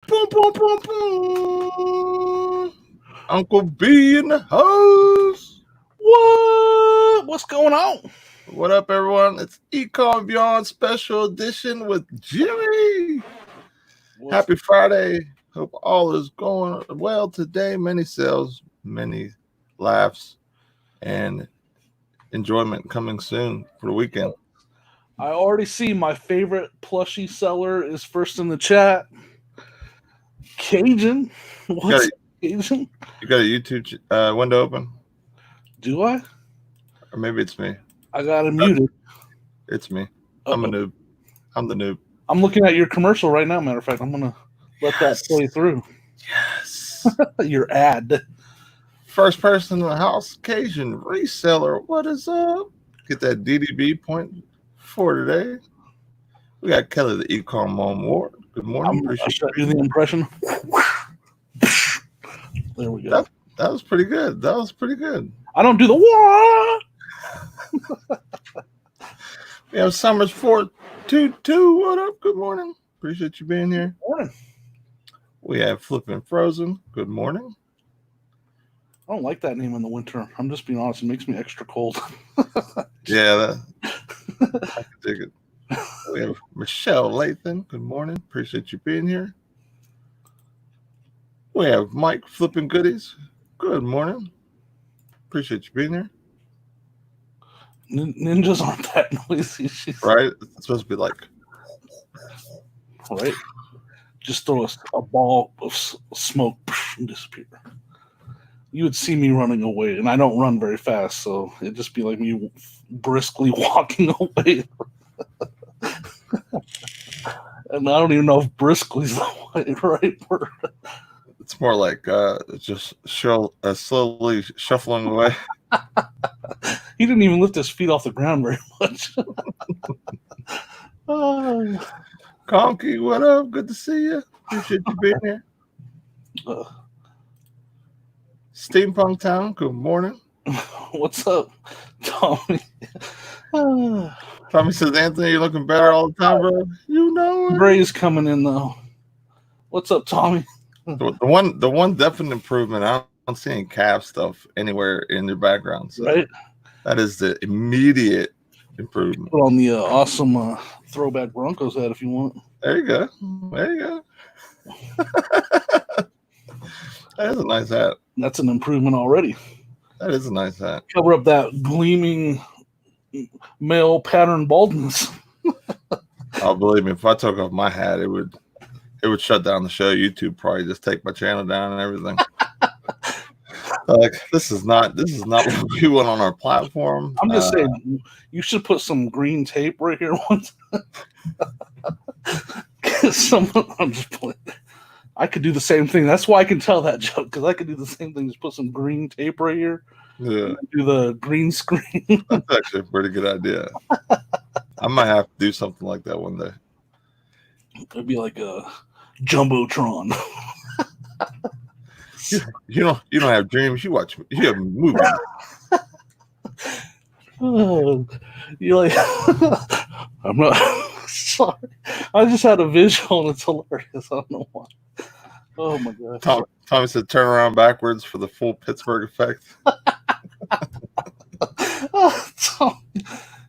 Boom, boom, boom, boom. Uncle B in the house. What's going on? What up, everyone? It's Ecom and Beyond special edition with Jimmy. Happy Friday. Hope all is going well today. Many sales, many laughs, and enjoyment coming soon for the weekend. I already see my favorite plushie seller is first in the chat. Cajun. What's Cajun? You got a YouTube window open? Do I? Or maybe it's me. I got it muted. It's me. I'm a noob. I'm the noob. I'm looking at your commercial right now, matter of fact. I'm going to let that play through. Yes. Your ad. First person in the house, Cajun reseller. What is up? Get that DDB point for today. We got Kelly, the Ecom Mom Ward. Good morning. I'll show you the impression. There we go. That was pretty good. That was pretty good. I don't do the what? We have Summers 422. What up? Good morning. Appreciate you being here. Morning. We have Flippin' Frozen. Good morning. I don't like that name in the winter. I'm just being honest. It makes me extra cold. Yeah, I can dig it. We have Michelle Lathan. Good morning. Appreciate you being here. We have Mike Flippin' Goodies. Good morning. Appreciate you being here. Ninjas aren't that noisy. Right? It's supposed to be like... Right? Just throw a ball of smoke and disappear. You would see me running away, and I don't run very fast, so it'd just be like me briskly walking away. And I don't even know if briskly is the right word. It's more like just slowly shuffling away. He didn't even lift his feet off the ground very much. Conky, what up? Good to see you. Appreciate you being here. Steampunk Town, good morning. What's up, Tommy? Tommy says, Anthony, you're looking better all the time, bro. You know it. Bray's coming in, though. What's up, Tommy? The one definite improvement, I don't see any calf stuff anywhere in your background. So right? That is the immediate improvement. Put on the awesome throwback Broncos hat if you want. There you go. There you go. That is a nice hat. That's an improvement already. That is a nice hat. Cover up that gleaming male pattern baldness. Oh, believe me, if I took off my hat, it would shut down the show. YouTube probably just take my channel down and everything. Like this is not what we want on our platform. I'm just saying, you should put some green tape right here once. I'm just playing. I could do the same thing. That's why I can tell that joke, because I could do the same thing. Just put some green tape right here. Yeah. Do the green screen. That's actually a pretty good idea. I might have to do something like that one day. It'd be like a Jumbotron. You don't have dreams. You have movies. You're like, I'm not sorry. I just had a visual and it's hilarious. I don't know why. Oh my god. Tommy said turn around backwards for the full Pittsburgh effect.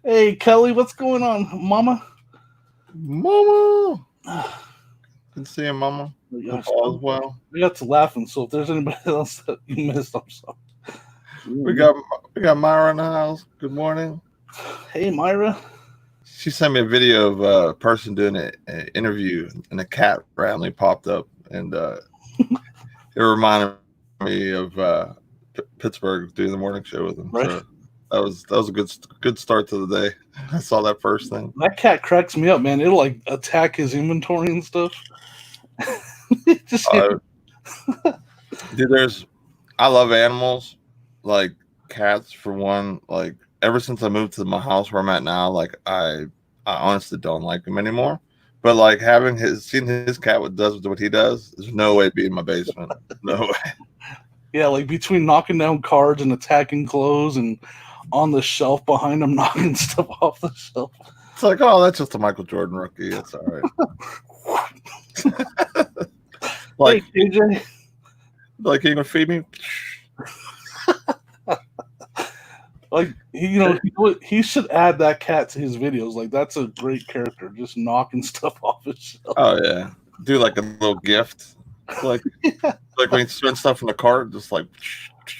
Hey Kelly, what's going on, Mama? Good to see you, Mama. All as well. We got to laughing, so if there's anybody else that you missed, I'm sorry. We got Myra in the house. Good morning. Hey Myra. She sent me a video of a person doing an interview, and a cat randomly popped up, and it reminded me of Pittsburgh doing the morning show with him. Right. So that was a good start to the day. I saw that first thing. That cat cracks me up, man. It'll like attack his inventory and stuff. Dude, I love animals, like cats for one. Like ever since I moved to my house where I'm at now, like I honestly don't like him anymore. But like seeing his cat does what he does, there's no way it'd be in my basement. No way. Yeah, like between knocking down cards and attacking clothes and on the shelf behind him knocking stuff off the shelf. It's like, oh, that's just a Michael Jordan rookie. It's all right. Like, hey, KJ. Like, you gonna feed me? Like, he should add that cat to his videos. Like, that's a great character, just knocking stuff off his shelf. Oh yeah, do like a little gift, like like when you spend stuff in the cart, just like.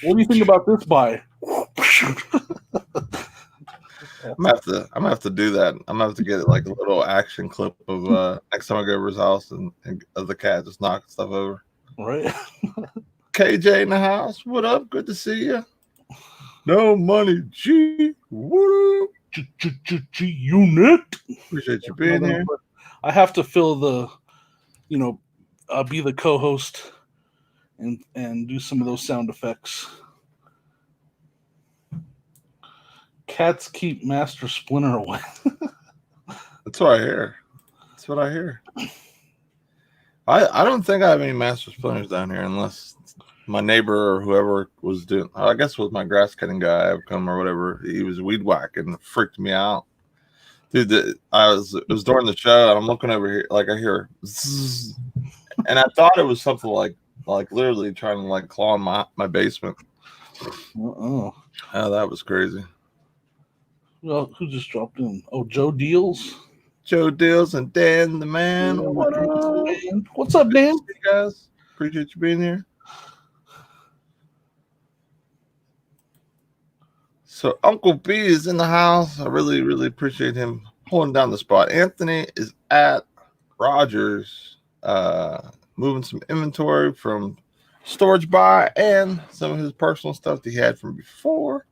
What do you think about this buy? I'm gonna have to do that. I'm gonna have to get like a little action clip of next time I go over his house and of the cat just knocking stuff over. Right. KJ in the house. What up? Good to see you. No money, G. What up? Unit. Appreciate you being here. I have to fill the, be the co-host and do some of those sound effects. Cats keep Master Splinter away. That's what I hear. That's what I hear. I don't think I have any Master Splinters down here unless my neighbor or whoever was doing. I guess it was my grass cutting guy come or whatever. He was weed whacking, freaked me out, dude. It was during the show, and I'm looking over here, like I hear, zzz, and I thought it was something like literally trying to like claw in my basement. Oh, that was crazy. Well, who just dropped in? Oh, Joe Deals. Joe Deals and Dan the man. Yeah, what's up, Dan? You guys, appreciate you being here. So Uncle B is in the house. I really, really appreciate him holding down the spot. Anthony is at Rogers, moving some inventory from storage buy and some of his personal stuff that he had from before.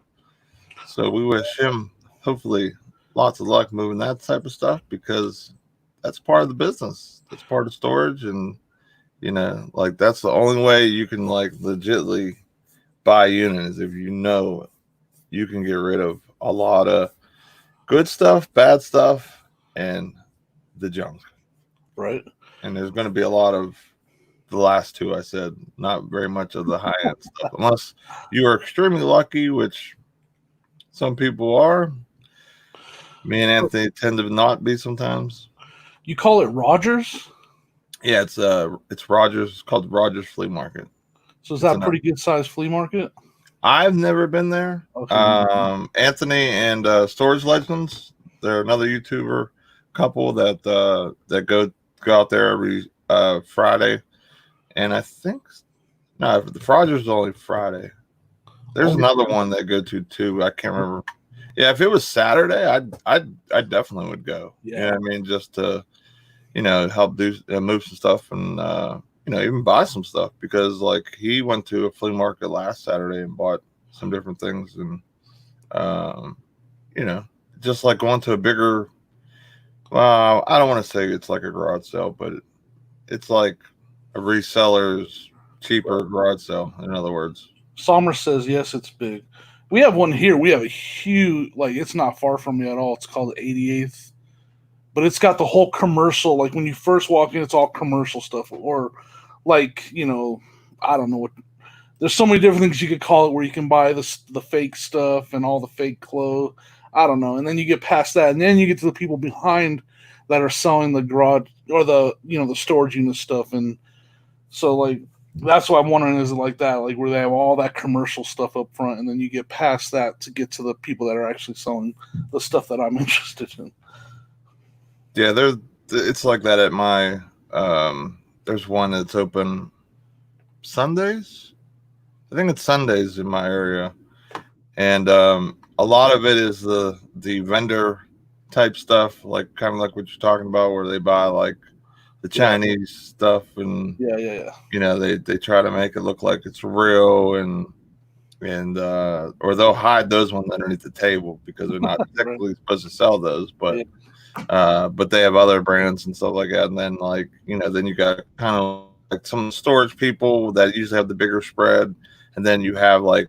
So we wish him hopefully lots of luck moving that type of stuff because that's part of the business. That's part of storage, and like that's the only way you can like legitly buy a unit is if you can get rid of a lot of good stuff, bad stuff, and the junk. Right. And there's going to be a lot of the last two I said, not very much of the high end stuff, unless you are extremely lucky, which some people are. Me and Anthony tend to not be sometimes. You call it Rogers? Yeah, it's Rogers. It's called Rogers Flea Market. So is that a pretty good sized flea market? I've never been there. Okay. Anthony and Storage Legends, they're another YouTuber couple that go out there every Friday, and I think the Rogers is only Friday. There's another one they go to too. I can't remember. Yeah, if it was Saturday, I definitely would go. Yeah, you know what I mean, just to help do move some stuff and even buy some stuff because like he went to a flea market last Saturday and bought some different things and just like going to a bigger. Well, I don't want to say it's like a garage sale, but it's like a reseller's cheaper garage sale. In other words, Sommer says yes, it's big. We have one here. We have a huge, like it's not far from me at all. It's called 88th, but it's got the whole commercial. Like when you first walk in, it's all commercial stuff, or like I don't know what. There's so many different things you could call it where you can buy the fake stuff and all the fake clothes. I don't know, and then you get past that, and then you get to the people behind that are selling the garage or the the storage unit stuff, and so like. That's what I'm wondering, is it like that, like where they have all that commercial stuff up front, and then you get past that to get to the people that are actually selling the stuff that I'm interested in. Yeah, it's like that at my, there's one that's open Sundays. I think it's Sundays in my area. And a lot of it is the vendor type stuff, like kind of like what you're talking about, where they buy like the Chinese stuff and they try to make it look like it's real and or they'll hide those ones underneath the table because they're not technically supposed to sell those, but they have other brands and stuff like that. And then like then you got kind of like some storage people that usually have the bigger spread, and then you have like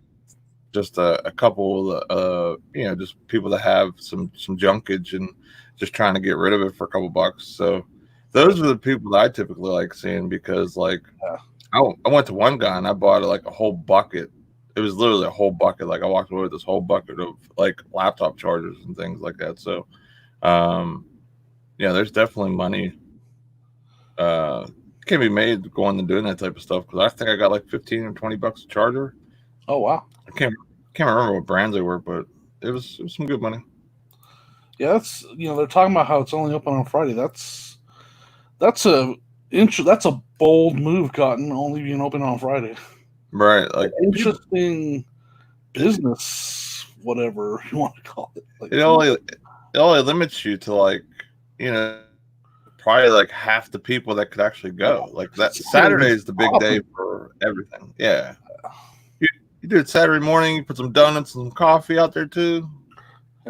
just a couple just people that have some junkage and just trying to get rid of it for a couple bucks. So those are the people that I typically like seeing because, like, I went to one guy and I bought like a whole bucket. It was literally a whole bucket. Like, I walked away with this whole bucket of like laptop chargers and things like that. So, there's definitely money can't be made going and doing that type of stuff because I think I got like 15 or 20 bucks a charger. Oh wow! I can't remember what brands they were, but it was some good money. Yeah, that's they're talking about how it's only open on Friday. That's a bold move, Cotton. Only being open on Friday. Right, like interesting business, whatever you want to call it. Like, it only limits you to like probably like half the people that could actually go. Like that Saturday is the big day for everything. Yeah. You do it Saturday morning, you put some donuts and some coffee out there too.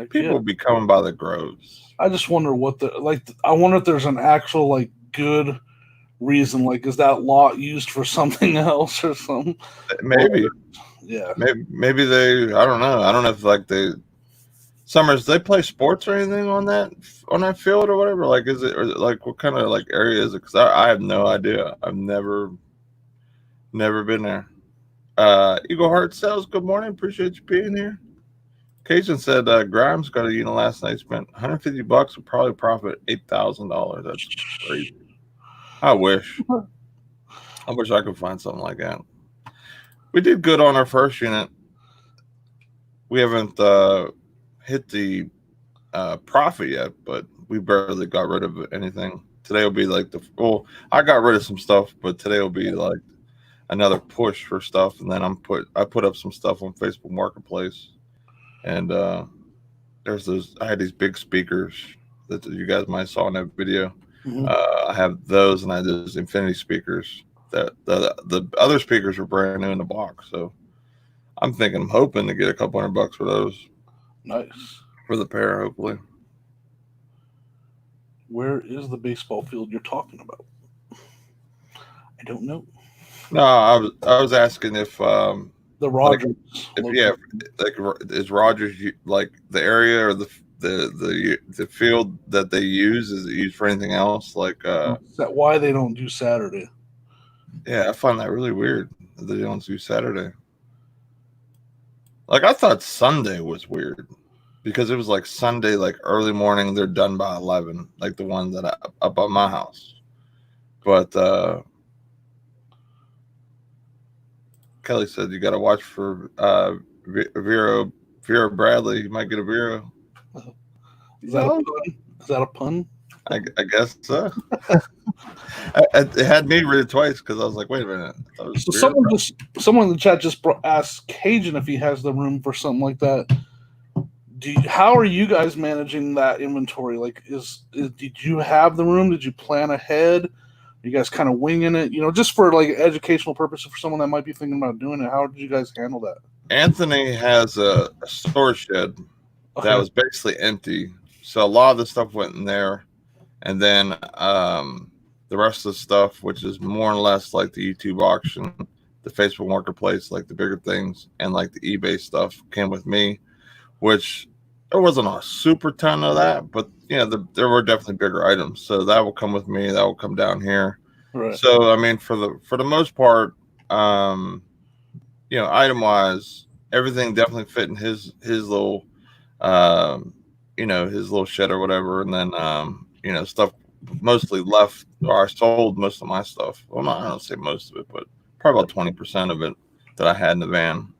People will be coming by the groves. I just wonder I wonder if there's an actual like good reason. Like, is that lot used for something else or something? Maybe. Yeah. Maybe they, I don't know. I don't know if like Summers, they play sports or anything on that field or whatever? Like, is it, or like, what kind of like area is it? Because I have no idea. I've never been there. Eagle Heart Sales, good morning. Appreciate you being here. Cajun said Grimes got a unit last night. Spent $150 would probably profit $8,000. That's crazy. I wish I could find something like that. We did good on our first unit. We haven't hit the profit yet, but we barely got rid of anything. Today will be like I got rid of some stuff, but today will be like another push for stuff. And then I put up some stuff on Facebook Marketplace, and I had these big speakers that you guys might have saw in that video. Mm-hmm. I have those, and I did those Infinity speakers. That the other speakers were brand new in the box, so I'm hoping to get a couple $100 for those. Nice. For the pair, hopefully. Where is the baseball field you're talking about? I don't know. No, I was asking if the Rogers. Is Rogers like the area or the field that they use? Is it used for anything else? Like is that why they don't do Saturday? Yeah, I find that really weird that they don't do Saturday. Like I thought Sunday was weird. Because it was like Sunday, like early morning, they're done by 11, like the one that up at my house. But Kelly said you got to watch for Vera Bradley. You might get a Vera. Is that a pun? I guess so. It had me read it twice because I was like, wait a minute. So someone in the chat just asked Cajun if he has the room for something like that. How are you guys managing that inventory? Like, did you have the room? Did you plan ahead? Are you guys kind of winging it? Just for like educational purposes for someone that might be thinking about doing it. How did you guys handle that? Anthony has a storage shed that was basically empty, so a lot of the stuff went in there, and then the rest of the stuff, which is more or less like the YouTube auction, the Facebook Marketplace, like the bigger things, and like the eBay stuff, came with me. Which there wasn't a super ton of that, but there were definitely bigger items. So that will come with me. That will come down here. Right. So I mean, for the most part, item wise, everything definitely fit in his little, his little shed or whatever. And then stuff mostly left, or I sold most of my stuff. Well, I don't say most of it, but probably about 20% of it that I had in the van.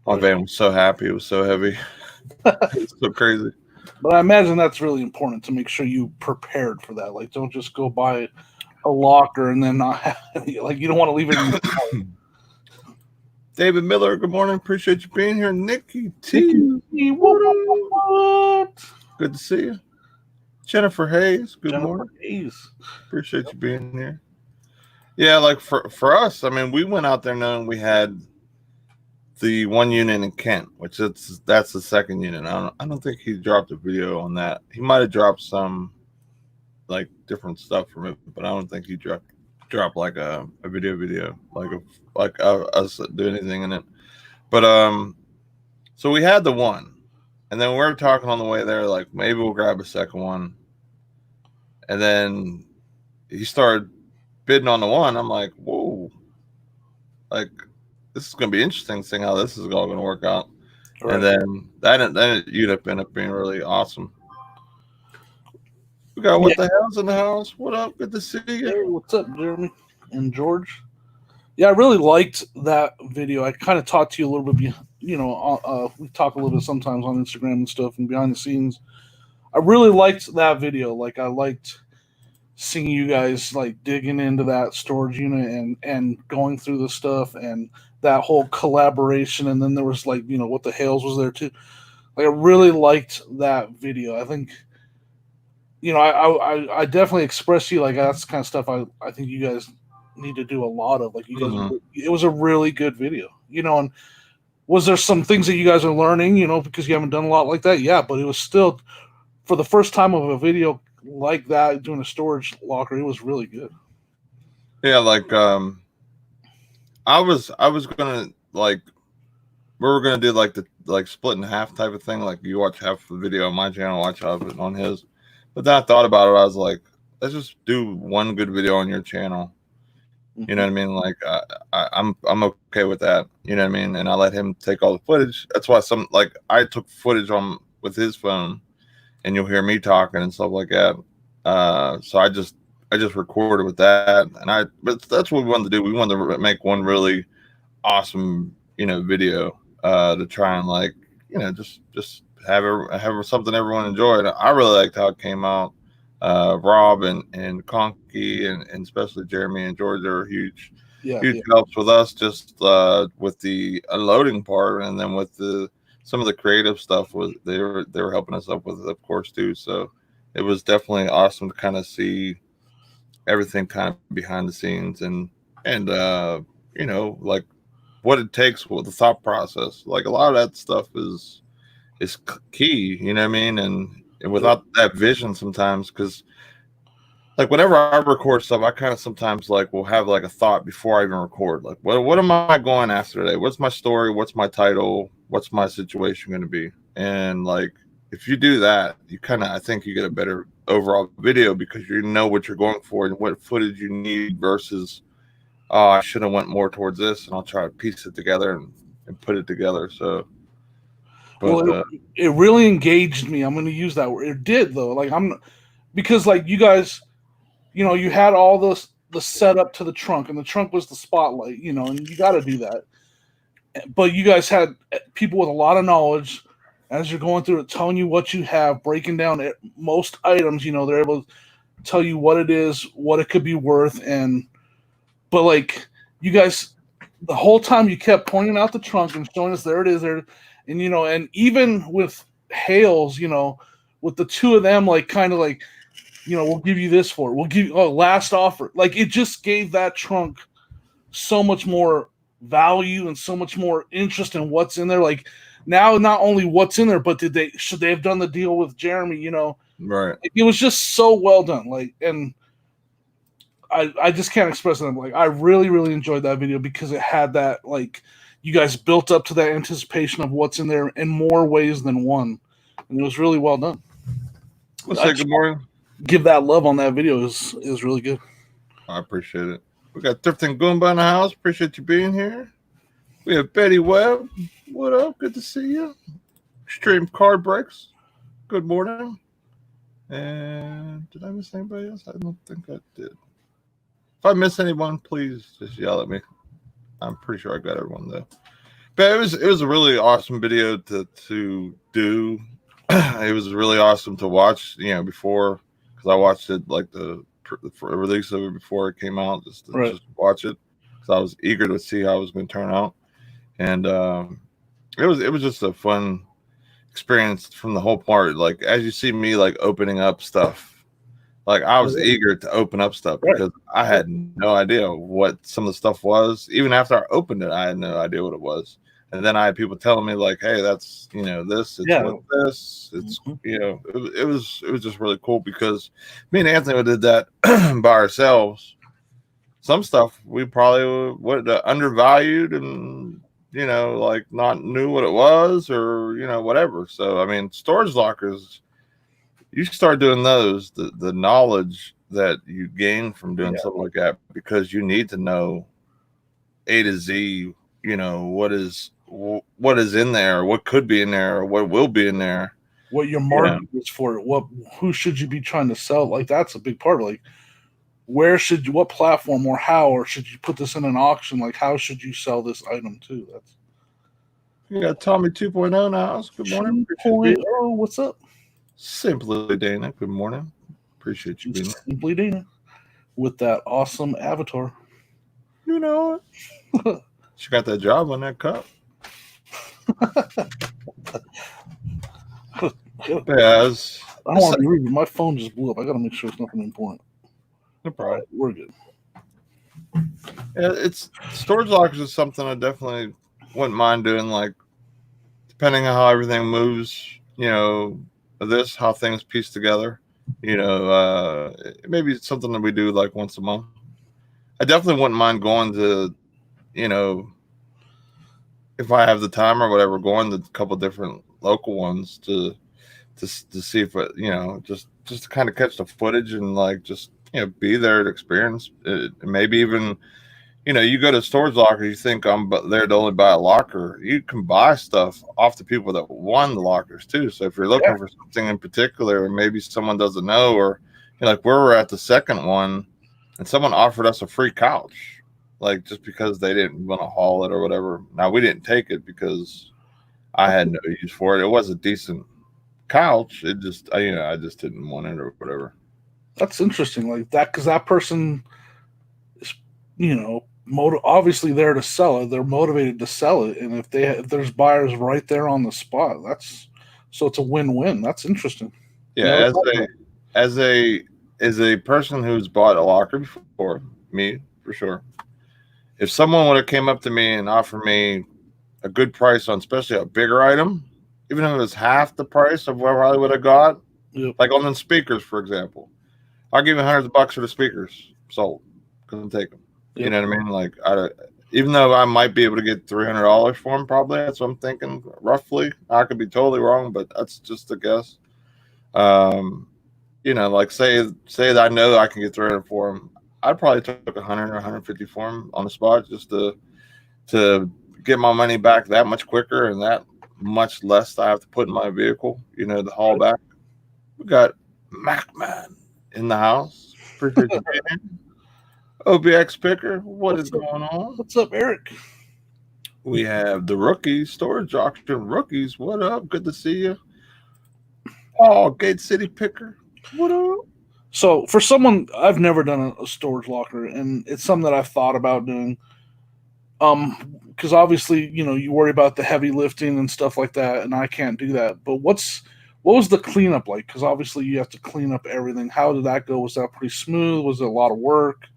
My van was so happy. It was so heavy. It's so crazy. But I imagine that's really important to make sure you prepared for that. Like, don't just go buy a locker and then not have any. Like, you don't want to leave it. David Miller, good morning. Appreciate you being here. Nikki T. What? Good to see you. Jennifer Hayes, good morning. Hayes. Appreciate you being here. Yeah, like for us, I mean, we went out there knowing we had the one unit in Kent, which that's the second unit. I don't think he dropped a video on that. He might have dropped some like different stuff from it, but I don't think he dropped like a video like us do anything in it. But so we had the one, and then we were talking on the way there, like maybe we'll grab a second one, and then he started bidding on the one. I'm like, whoa, like. This is going to be interesting seeing how this is all going to work out. Right. And then that unit ended up being really awesome. We got What the Hell's in the house. What up? Good to see you. Hey, what's up, Jeremy and George? Yeah, I really liked that video. I kind of talked to you a little bit, we talk a little bit sometimes on Instagram and stuff and behind the scenes. I really liked that video. Like, I liked seeing you guys like digging into that storage unit and going through the stuff and that whole collaboration. And then there was like, What the Hales was there too. Like, I really liked that video. I think, I definitely expressed to you like that's the kind of stuff I think you guys need to do a lot of. Like, you guys, it was a really good video, and was there some things that you guys are learning, because you haven't done a lot like that? Yeah, but it was still, for the first time of a video like that, doing a storage locker, it was really good. Yeah, like I was gonna like we were gonna do like the split in half type of thing. Like you watch half the video on my channel, watch half of it on his. But then I thought about it. I was like, let's just do one good video on your channel. You know what I mean? Like I'm okay with that. You know what I mean? And I let him take all the footage. That's why I took footage with his phone, and you'll hear me talking and stuff like that. So I just recorded with that, but that's what we wanted to do. We wanted to make one really awesome, video to try and just have something everyone enjoyed. I really liked how it came out. Rob and Conky and especially Jeremy and George are huge helps with us just with the unloading part, and then with some of the creative stuff they were helping us up with, of course, too. So it was definitely awesome to kind of see everything kind of behind the scenes and like what it takes with the thought process. Like a lot of that stuff is key, you know what I mean? And without that vision sometimes, because like whenever I record stuff, I kind of sometimes like will have like a thought before I even record. Like, what am I going after today? What's my story? What's my title? What's my situation going to be? And like, if you do that, I think you get a better overall video because you know what you're going for and what footage you need versus, oh, I should have went more towards this, and I'll try to piece it together and put it together. So, but it really engaged me. I'm going to use that word. It did though. Because like you guys, you had all the setup to the trunk, and the trunk was the spotlight, and you got to do that. But you guys had people with a lot of knowledge as you're going through it, telling you what you have, breaking down most items. They're able to tell you what it is, what it could be worth, but like you guys, the whole time you kept pointing out the trunk and showing us there it is there, and and even with Hales, with the two of them, like kind of like, we'll give you this for it. We'll give you last offer. Like it just gave that trunk so much more value and so much more interest in what's in there. Like now, not only what's in there, but should they have done the deal with Jeremy? Right. It was just so well done. Like, and I just can't express it. Like I really, really enjoyed that video because it had that, like, you guys built up to that anticipation of what's in there in more ways than one, and it was really well done. Let's say good morning. Give that love on that video is really good. I appreciate it. We got Thrifting Goomba in the house. Appreciate you being here. We have Betty Webb. What up? Good to see you. Extreme Card Breaks. Good morning. And did I miss anybody else? I don't think I did. If I miss anyone, please just yell at me. I'm pretty sure I got everyone though. But it was a really awesome video to do. It was really awesome to watch, before, because I watched it like the release of it before it came out, just to watch it, because I was eager to see how it was going to turn out. And it was just a fun experience from the whole part. Like as you see me like opening up stuff, like I was eager to open up stuff because I had no idea what some of the stuff was. Even after I opened it, I had no idea what it was. And then I had people telling me like, "Hey, that's this. It's what this. It's It was just really cool because me and Anthony did that by ourselves. Some stuff we probably would undervalued and like not knew what it was or whatever. So I mean, storage lockers. You start doing those, the knowledge that you gain from doing something like that, because you need to know A to Z. What is in there, what could be in there, or what will be in there. what your market is for it, who should you be trying to sell? Like that's a big part. Like what platform or how, or should you put this in an auction? Like how should you sell this item too? That's Tommy 2.0 now. Good morning. 2.0, what's up? Simply Dana. Good morning. Appreciate you being here. Simply Dana with that awesome avatar. You know it. She got that job on that cup. Yes. I don't want to be rude, but my phone just blew up. I got to make sure it's nothing important. No problem. Right, we're good. Yeah, it's storage lockers is something I definitely wouldn't mind doing. Like, depending on how everything moves, how things piece together. Maybe it's something that we do like once a month. I definitely wouldn't mind going to, if I have the time or whatever, going to a couple different local ones to see if it, just to kind of catch the footage and like just be there to experience it. Maybe even you go to storage locker, you think I'm there to only buy a locker. You can buy stuff off the people that won the lockers too. So if you're looking for something in particular, and maybe someone doesn't know, or like where we're at the second one, and someone offered us a free couch, like just because they didn't want to haul it or whatever. Now we didn't take it because I had no use for it. It was a decent couch. It just, I just didn't want it or whatever. That's interesting, like that, because that person is, obviously there to sell it. They're motivated to sell it, and if there's buyers right there on the spot, so it's a win-win. That's interesting. Yeah, as a person who's bought a locker before, me for sure. If someone would have came up to me and offered me a good price on, especially a bigger item, even if it was half the price of what I would have got, like on the speakers, for example, I'll give you $100 for the speakers. Sold. Couldn't take them. You know what I mean? Like, even though I might be able to get $300 for them, probably that's what I'm thinking roughly. I could be totally wrong, but that's just a guess. Like say that I know I can get 300 for them. I'd probably took 100 or 150 for them on the spot just to get my money back that much quicker and that much less I have to put in my vehicle. The haul back. We got MacMan in the house. Appreciate you being here. OBX Picker, what is going on? What's up, Eric? We have the rookies, storage auction rookies. What up? Good to see you. Oh, Gate City Picker. What up? So for someone, I've never done a storage locker, and it's something that I've thought about doing. Because obviously, you worry about the heavy lifting and stuff like that, and I can't do that. But what was the cleanup like? Because obviously you have to clean up everything. How did that go? Was that pretty smooth? Was it a lot of work?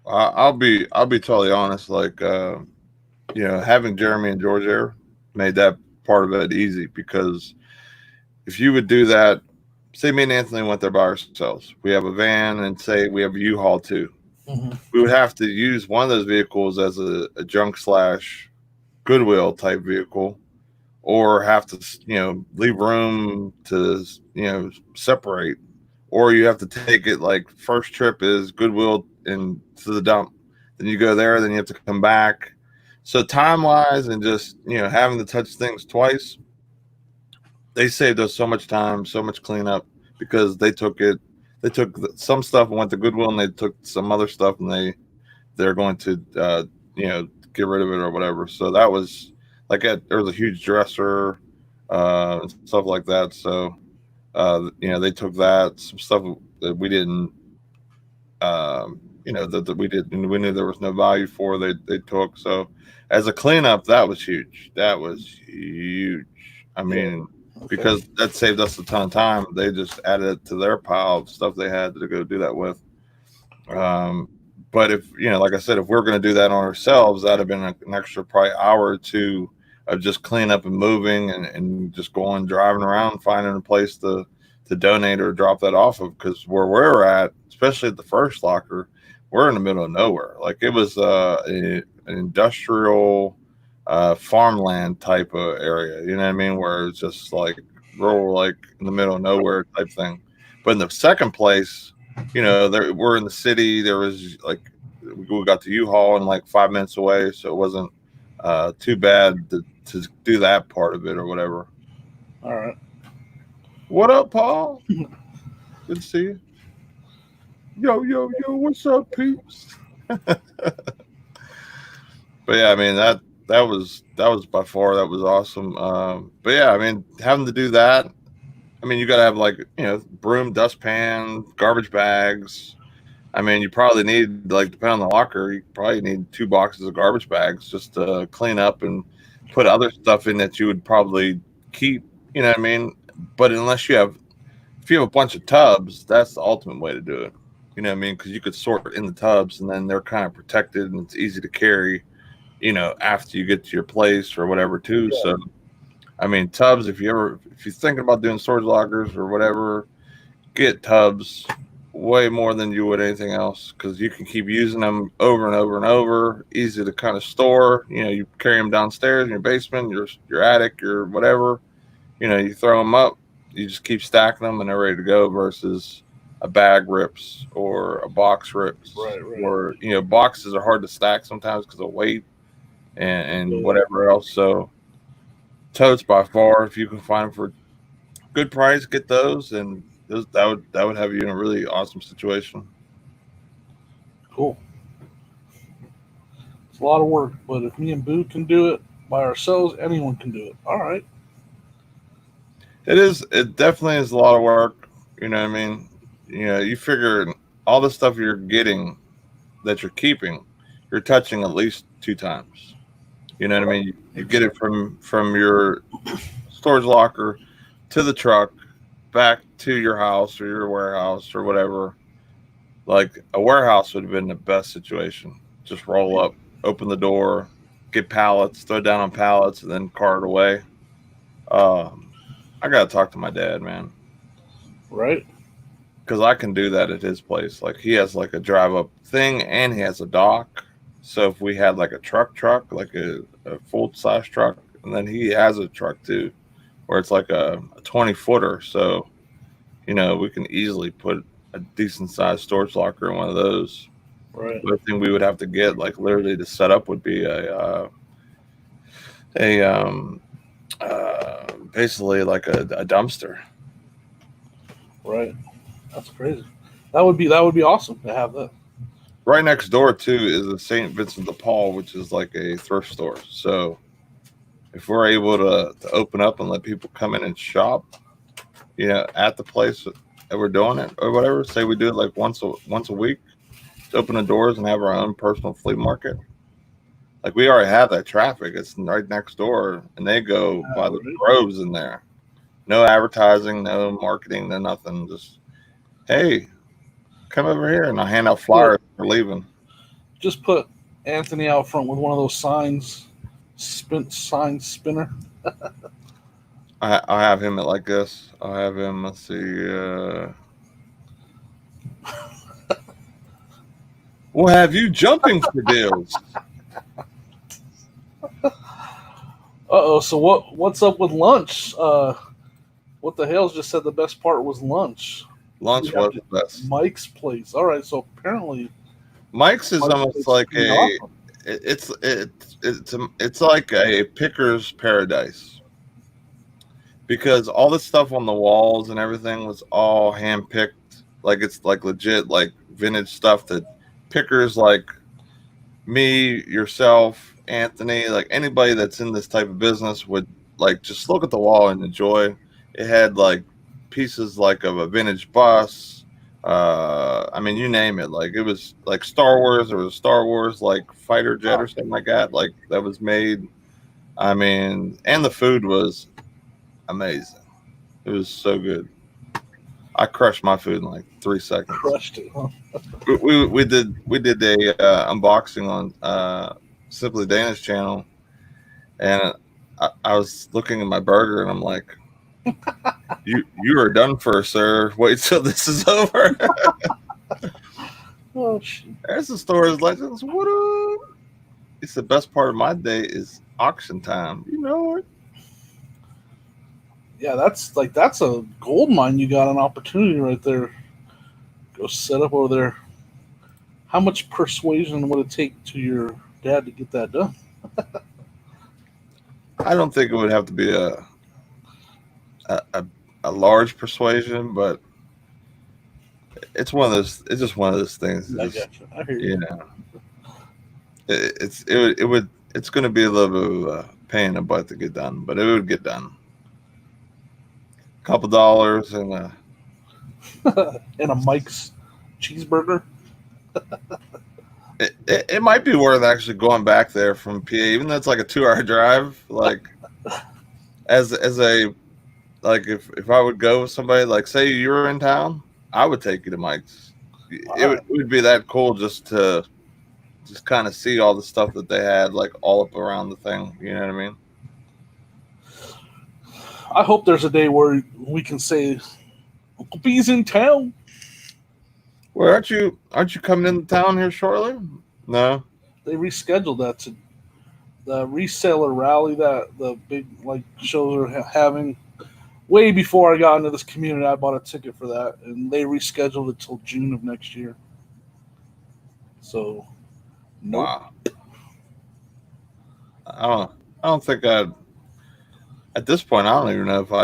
I'll be totally honest. Like, having Jeremy and George there made that part of it easy, because if you would do that, say me and Anthony went there by ourselves. We have a van, and say we have a U-Haul too. Mm-hmm. We would have to use one of those vehicles as a junk / Goodwill type vehicle, or have to, leave room to, separate, or you have to take it like first trip is Goodwill and to the dump. Then you go there, then you have to come back. So time wise and just, having to touch things twice, they saved us so much time, so much cleanup, because they took some stuff and went to Goodwill, and they took some other stuff and they're going to, get rid of it or whatever. So that was like, there was a huge dresser, and stuff like that. So, they took that, some stuff that we didn't, that we knew there was no value for, they took. So as a cleanup, that was huge. I mean, because that saved us a ton of time. They just added it to their pile of stuff they had to go do that with. But if, like I said, if we're going to do that on ourselves, that'd have been an extra probably hour or two of just cleaning up and moving and just driving around, finding a place to donate or drop that off of. Because where we're at, especially at the first locker, we're in the middle of nowhere. Like, it was an industrial farmland type of area, you know what I mean, where it's just like rural, like in the middle of nowhere type thing. But in the second place, we're in the city. There was like, we got the U-Haul and like 5 minutes away, so it wasn't too bad to do that part of it or whatever. All right. What up, Paul? Good to see you. Yo, what's up, peeps? But yeah, I mean that was by far that was awesome. But yeah, I mean having to do that, I mean you got to have like broom, dustpan, garbage bags. I mean you probably need like depending on the locker, you probably need 2 boxes of garbage bags just to clean up and put other stuff in that you would probably keep. You know what I mean? But unless you have if you have a bunch of tubs, that's the ultimate way to do it. You know what I mean? Because you could sort in the tubs and then they're kind of protected and it's easy to carry, after you get to your place or whatever too. Yeah. So, I mean, tubs, if you're thinking about doing storage lockers or whatever, get tubs way more than you would anything else because you can keep using them over and over and over. Easy to kind of store. You carry them downstairs in your basement, your attic, your whatever. You throw them up. You just keep stacking them and they're ready to go versus a bag rips or a box rips. Right. Or, boxes are hard to stack sometimes because of weight and whatever else. So totes by far, if you can find them for good price, get those and that would have you in a really awesome situation. Cool. It's a lot of work, but if me and Boo can do it by ourselves, anyone can do it. All right. It definitely is a lot of work. You know what I mean? You figure all the stuff you're getting that you're keeping, you're touching at least 2 times. You know what I mean? You get it from your storage locker to the truck, back to your house or your warehouse or whatever. Like a warehouse would have been the best situation. Just roll up, open the door, get pallets, throw it down on pallets, and then cart it away. I gotta talk to my dad, man. Right. Because I can do that at his place. Like he has like a drive up thing and he has a dock. So if we had like a truck, like a full size truck, and then he has a truck too, where it's like a 20-footer. So, we can easily put a decent sized storage locker in one of those. Right. The thing we would have to get, like literally to set up, would be basically like a dumpster. Right. That's crazy. That would be awesome to have that. Right next door too is a St. Vincent de Paul, which is like a thrift store. So if we're able to open up and let people come in and shop, at the place that we're doing it or whatever, say we do it like once a week, to open the doors and have our own personal flea market. Like we already have that traffic. It's right next door and they go by the groves in there. No advertising, no marketing, no nothing. Just, hey, come over here and I'll hand out flyers for leaving. Just put Anthony out front with one of those sign spinner. I'll have him at like this. I'll have him, let's see. We'll have you jumping for deals. So what's up with lunch? What the hell's just said the best part was lunch. Lunch was the best. Mike's place. All right, so apparently Mike's is almost like it's like a picker's paradise. Because all the stuff on the walls and everything was all hand picked. Like it's like legit like vintage stuff that pickers like me, yourself, Anthony, like anybody that's in this type of business would like just look at the wall and enjoy. It had like pieces like of a vintage bus. I mean, you name it. Like it was like Star Wars. There was a Star Wars like fighter jet or something like that. Like that was made. I mean, and the food was amazing. It was so good. I crushed my food in like 3 seconds. Crushed it. Huh? We did a unboxing on Simply Dana's channel, and I was looking at my burger and I'm like, you are done for, sir. Wait till this is over. Oh shit. There's the store's legends. What up? It's the best part of my day is auction time. You know it. Yeah, that's a gold mine. You got an opportunity right there. Go set up over there. How much persuasion would it take to your dad to get that done? I don't think it would have to be a large persuasion, but it's one of those. It's just one of those things. I got you. I hear you. You know, it's going to be a little bit of a pain in the butt to get done, but it would get done. Couple dollars and And a Mike's cheeseburger. it might be worth actually going back there from PA, even though it's like a 2-hour drive. Like as a like if I would go with somebody, like say you were in town, I would take you to Mike's. It would be that cool just to just kind of see all the stuff that they had like all up around the thing. You know what I mean? I hope there's a day where we can say Uncle B's in town. Well, aren't you coming into town here shortly? No. They rescheduled that to the reseller rally that the big like shows are having. Way before I got into this community, I bought a ticket for that, and they rescheduled it till June of next year. So, nope. Wow. I don't think I'd. At this point, I don't even know if I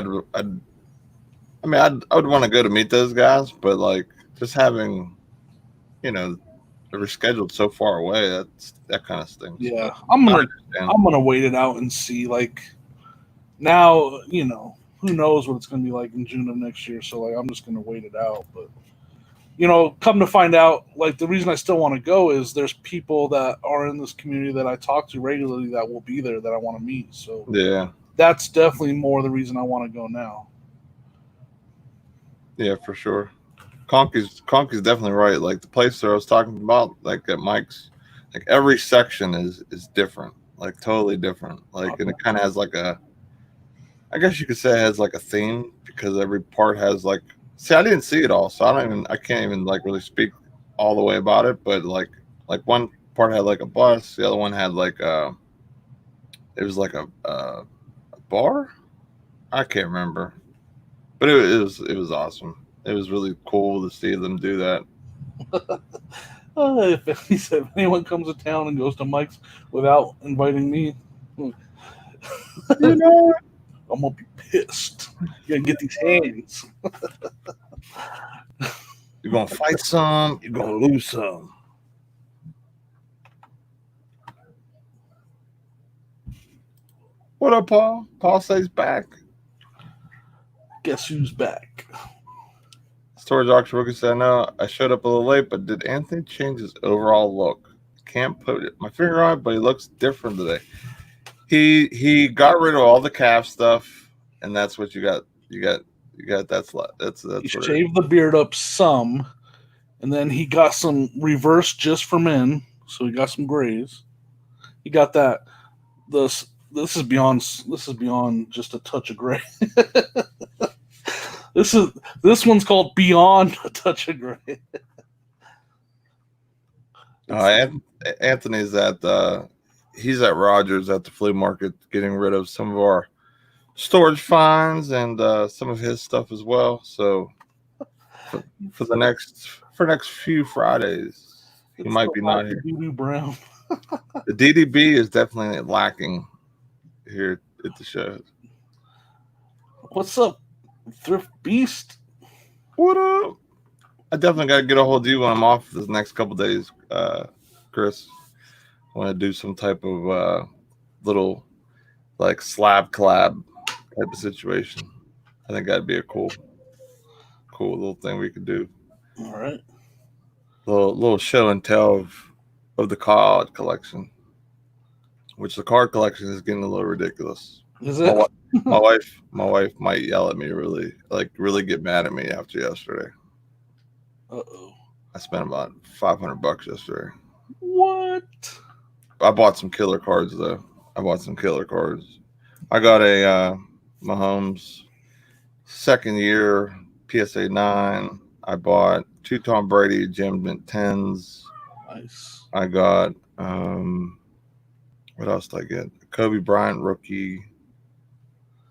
would want to go to meet those guys, but like just having, rescheduled so far away, that kind of stinks. Yeah, I'm gonna wait it out and see. Like now, who knows what it's gonna be like in June of next year. So like, I'm just gonna wait it out. But come to find out, like the reason I still want to go is there's people that are in this community that I talk to regularly that will be there that I want to meet. So yeah. That's definitely more the reason I want to go now. Yeah, for sure. Conky's definitely right. Like the place that I was talking about, like at Mike's, like every section is different, like totally different. Like, and it kind of has like I guess you could say it has like a theme because every part has like. See, I didn't see it all, so I can't even like really speak all the way about it. But like one part had like a bus, the other one had like it was like a bar. I can't remember, but it was awesome. It was really cool to see them do that. If anyone comes to town and goes to Mike's without inviting me, I'm gonna be pissed. You're gonna get these hands. You're gonna fight some. You're gonna lose some. What up, Paul? Paul says back. Guess who's back? Storage Auction Rookie said, no, I showed up a little late, but did Anthony change his overall look? Can't put my finger on it, but he looks different today. He got rid of all the calf stuff, and that's what you got. You got that's he shaved the beard up some, and then he got some reverse just for men, so he got some grays. He got that. This is beyond just a touch of gray. This one's called Beyond a Touch of Gray. Anthony's he's at Rogers at the flea market getting rid of some of our storage finds and some of his stuff as well. So for the next few Fridays, he might be not here. DD Brown. The DDB is definitely lacking here at the show. What's up, Thrift Beast? What up? I definitely got to get a hold of you when I'm off this next couple days, Chris. I want to do some type of little like slab collab type of situation. I think that'd be a cool little thing we could do. All right. Little show and tell of the card collection, which the card collection is getting a little ridiculous. Is it? My wife might yell at me, really get mad at me after yesterday. Uh-oh. I spent about $500 yesterday. What? I bought some killer cards though. I got a Mahomes second year PSA 9. I bought 2 Tom Brady Jam Mint 10s. Nice. I got what else did I get? Kobe Bryant rookie.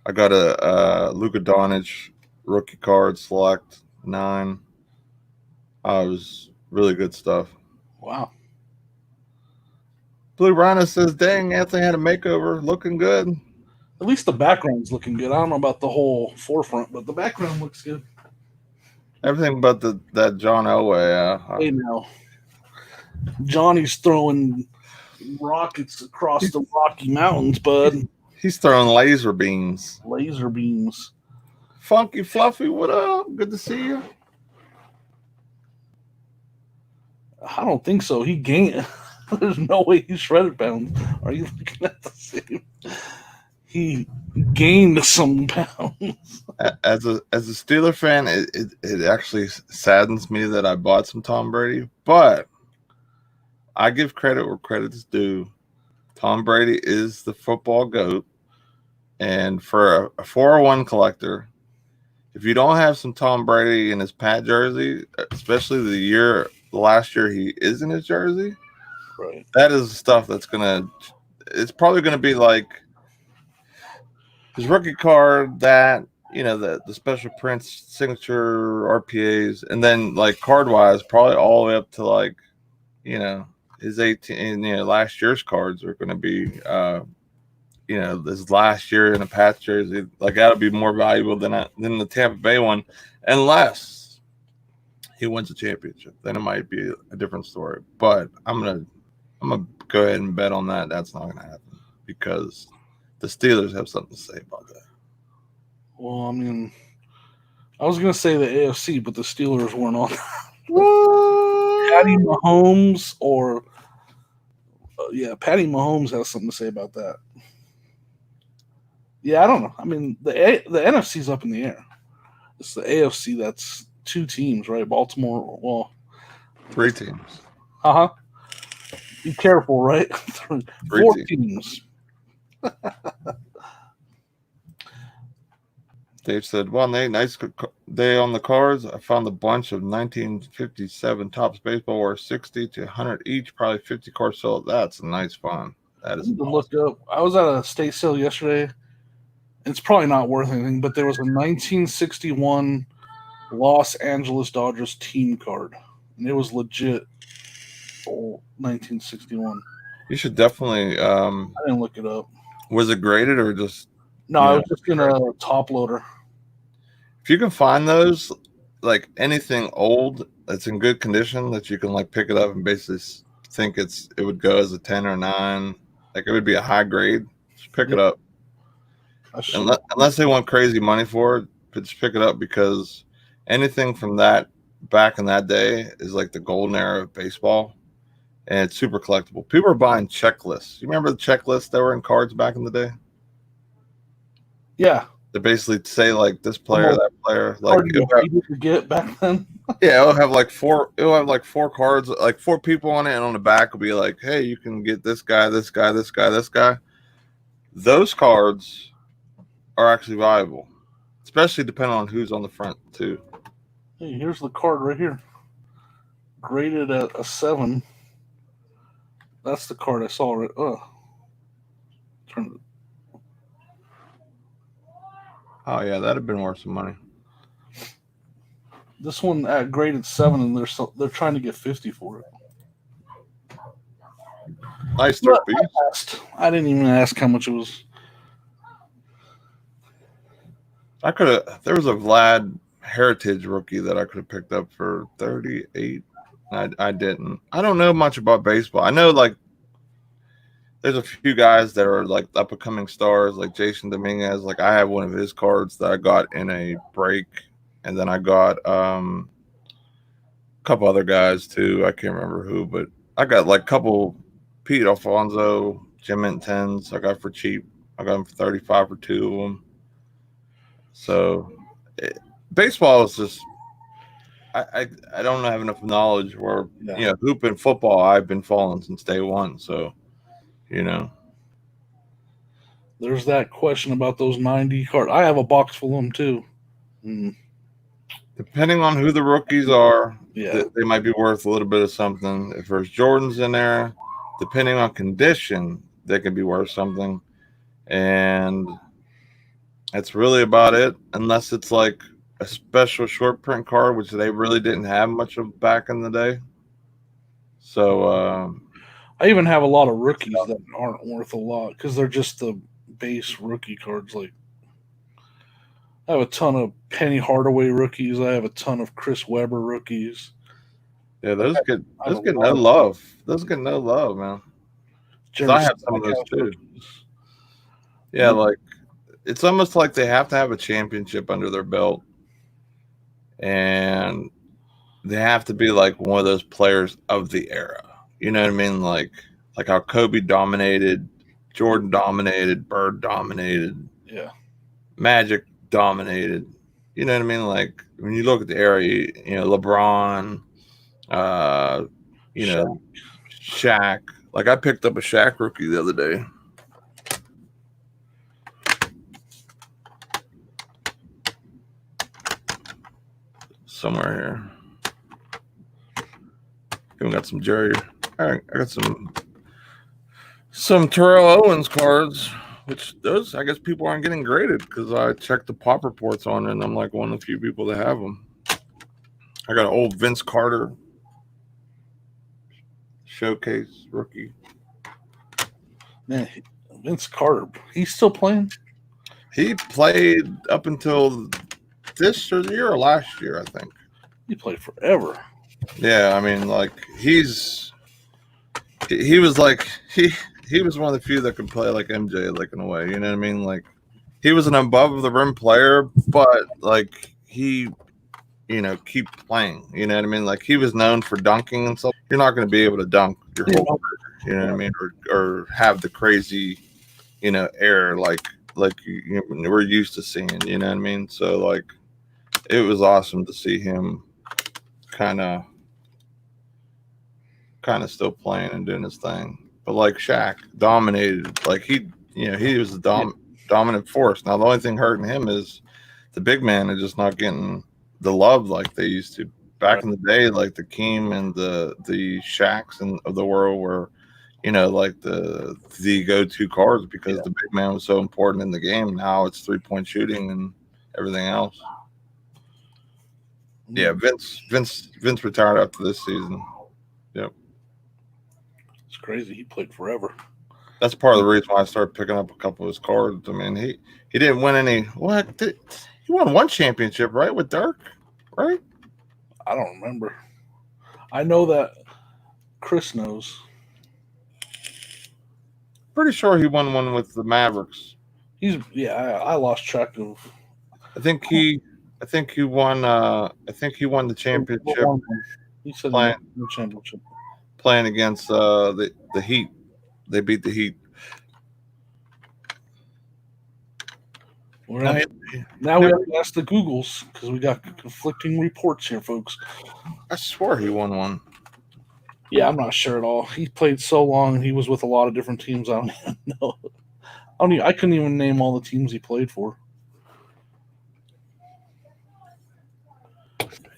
I got a Luka Doncic rookie card select 9. It was really good stuff. Wow. Blue Rhino says, dang, Anthony had a makeover. Looking good. At least the background's looking good. I don't know about the whole forefront, but the background looks good. Everything but that John Elway. Hey now, Johnny's throwing rockets across the Rocky Mountains, bud. He's throwing laser beams. Laser beams. Funky Fluffy, what up? Good to see you. I don't think so. He gained. There's no way he shredded pounds. Are you looking at the same? He gained some pounds. As a Steeler fan, it actually saddens me that I bought some Tom Brady, but I give credit where credit's due. Tom Brady is the football GOAT, and for a 401 collector, if you don't have some Tom Brady in his Pat jersey, especially the last year he is in his jersey, right? That is stuff that's it's probably gonna be like his rookie card, that the special prints, signature, RPAs, and then like card wise, probably all the way up to like his 18, last year's cards are going to be this last year in a Pats jersey, like that'll be more valuable than the Tampa Bay one, unless he wins a championship. Then it might be a different story. But I'm gonna go ahead and bet on that. That's not gonna happen because the Steelers have something to say about that. Well, I mean, I was gonna say the AFC, but the Steelers weren't on. Patty Mahomes or Patty Mahomes has something to say about that. Yeah, I don't know. I mean, the NFC's up in the air. It's the AFC that's two teams, right? Baltimore, well, 3 teams. Be careful, right? 4 teams. Dave said, well, Nate, nice day on the cards. I found a bunch of 1957 Topps baseball worth 60 to 100 each, probably 50 cards sold. That's a nice find. That is awesome. Look up. I was at a state sale yesterday. It's probably not worth anything, but there was a 1961 Los Angeles Dodgers team card, and it was legit. 1961. You should definitely. I didn't look it up. Was it graded or just? No, I was just gonna top loader. If you can find those, like anything old that's in good condition that you can like pick it up and basically think it would go as a 10 or 9, like it would be a high grade, just pick it up. Unless they want crazy money for it, but just pick it up because anything from that back in that day is like the golden era of baseball, and it's super collectible. People are buying checklists. You remember the checklists that were in cards back in the day? Yeah. They basically say like this player, that player, like you get back then. Yeah, it'll have like 4 cards, like 4 people on it, and on the back will be like, hey, you can get this guy, this guy, this guy, this guy. Those cards are actually valuable, especially depending on who's on the front too. Hey, here's the card right here. Graded at a 7. That's the card I saw right. Turn it. Oh yeah, that'd have been worth some money. This one at graded 7, and they're trying to get 50 for it. Nice. I didn't even ask how much it was. I could have. There was a Vlad Heritage rookie that I could have picked up for 38. I didn't. I don't know much about baseball. I know like there's a few guys that are like up and coming stars, like Jason Dominguez. Like I have one of his cards that I got in a break, and then I got a couple other guys too. I can't remember who, but I got like a couple Pete Alfonso, Jim Mint 10s. I got for cheap. I got them for 35 for 2 of them. So baseball is just I don't have enough knowledge where hoop and football I've been following since day one. So there's that question about those 90 cards. I have a box full of them too. Depending on who the rookies are, they might be worth a little bit of something. If there's Jordans in there, depending on condition, they can be worth something. And that's really about it, unless it's like a special short print card, which they really didn't have much of back in the day. So I even have a lot of rookies that aren't worth a lot because they're just the base rookie cards. Like, I have a ton of Penny Hardaway rookies. I have a ton of Chris Webber rookies. Yeah, those get no love. Those get no love, man. I have some of those too. Rookies. Yeah, like it's almost like they have to have a championship under their belt, and they have to be like one of those players of the era. You know what I mean? Like how Kobe dominated, Jordan dominated, Bird dominated, yeah, Magic dominated. You know what I mean? Like when you look at the era, you know LeBron, you know Shaq. Like I picked up a Shaq rookie the other day. Somewhere here. Even got some Jerry. I got some Terrell Owens cards, which those I guess people aren't getting graded because I checked the pop reports on it, and I'm like one of the few people that have them. I got an old Vince Carter showcase rookie. Man, Vince Carter, he's still playing? He played up until this year or last year, I think. He played forever. Yeah, I mean, like he was one of the few that could play like MJ, like in a way. You know what I mean? Like he was an above the rim player, but like he, you know, keep playing. You know what I mean? Like he was known for dunking and stuff. You're not going to be able to dunk your whole career. You know what I mean? Or have the crazy, you know, air like we're used to seeing. You know what I mean? So like, it was awesome to see him kind of still playing and doing his thing. But like Shaq dominated, like he was the dominant force. Now the only thing hurting him is the big man is just not getting the love like they used to back in the day. Like the Keem and the Shaqs of the world were, you know, like the go-to cards because the big man was so important in the game. Now it's 3-point shooting and everything else. Yeah, Vince retired after this season. Yep. It's crazy. He played forever. That's part of the reason why I started picking up a couple of his cards. I mean, he didn't win any. He won one championship, right, with Dirk, right? I don't remember. I know that Chris knows. Pretty sure he won one with the Mavericks. I lost track of. I think he won. I think he won the championship. He said the championship. Playing against the Heat. They beat the Heat. Now we have to ask the Googles because we got conflicting reports here, folks. I swore he won one. Yeah, I'm not sure at all. He played so long and he was with a lot of different teams. I don't even know. I couldn't even name all the teams he played for.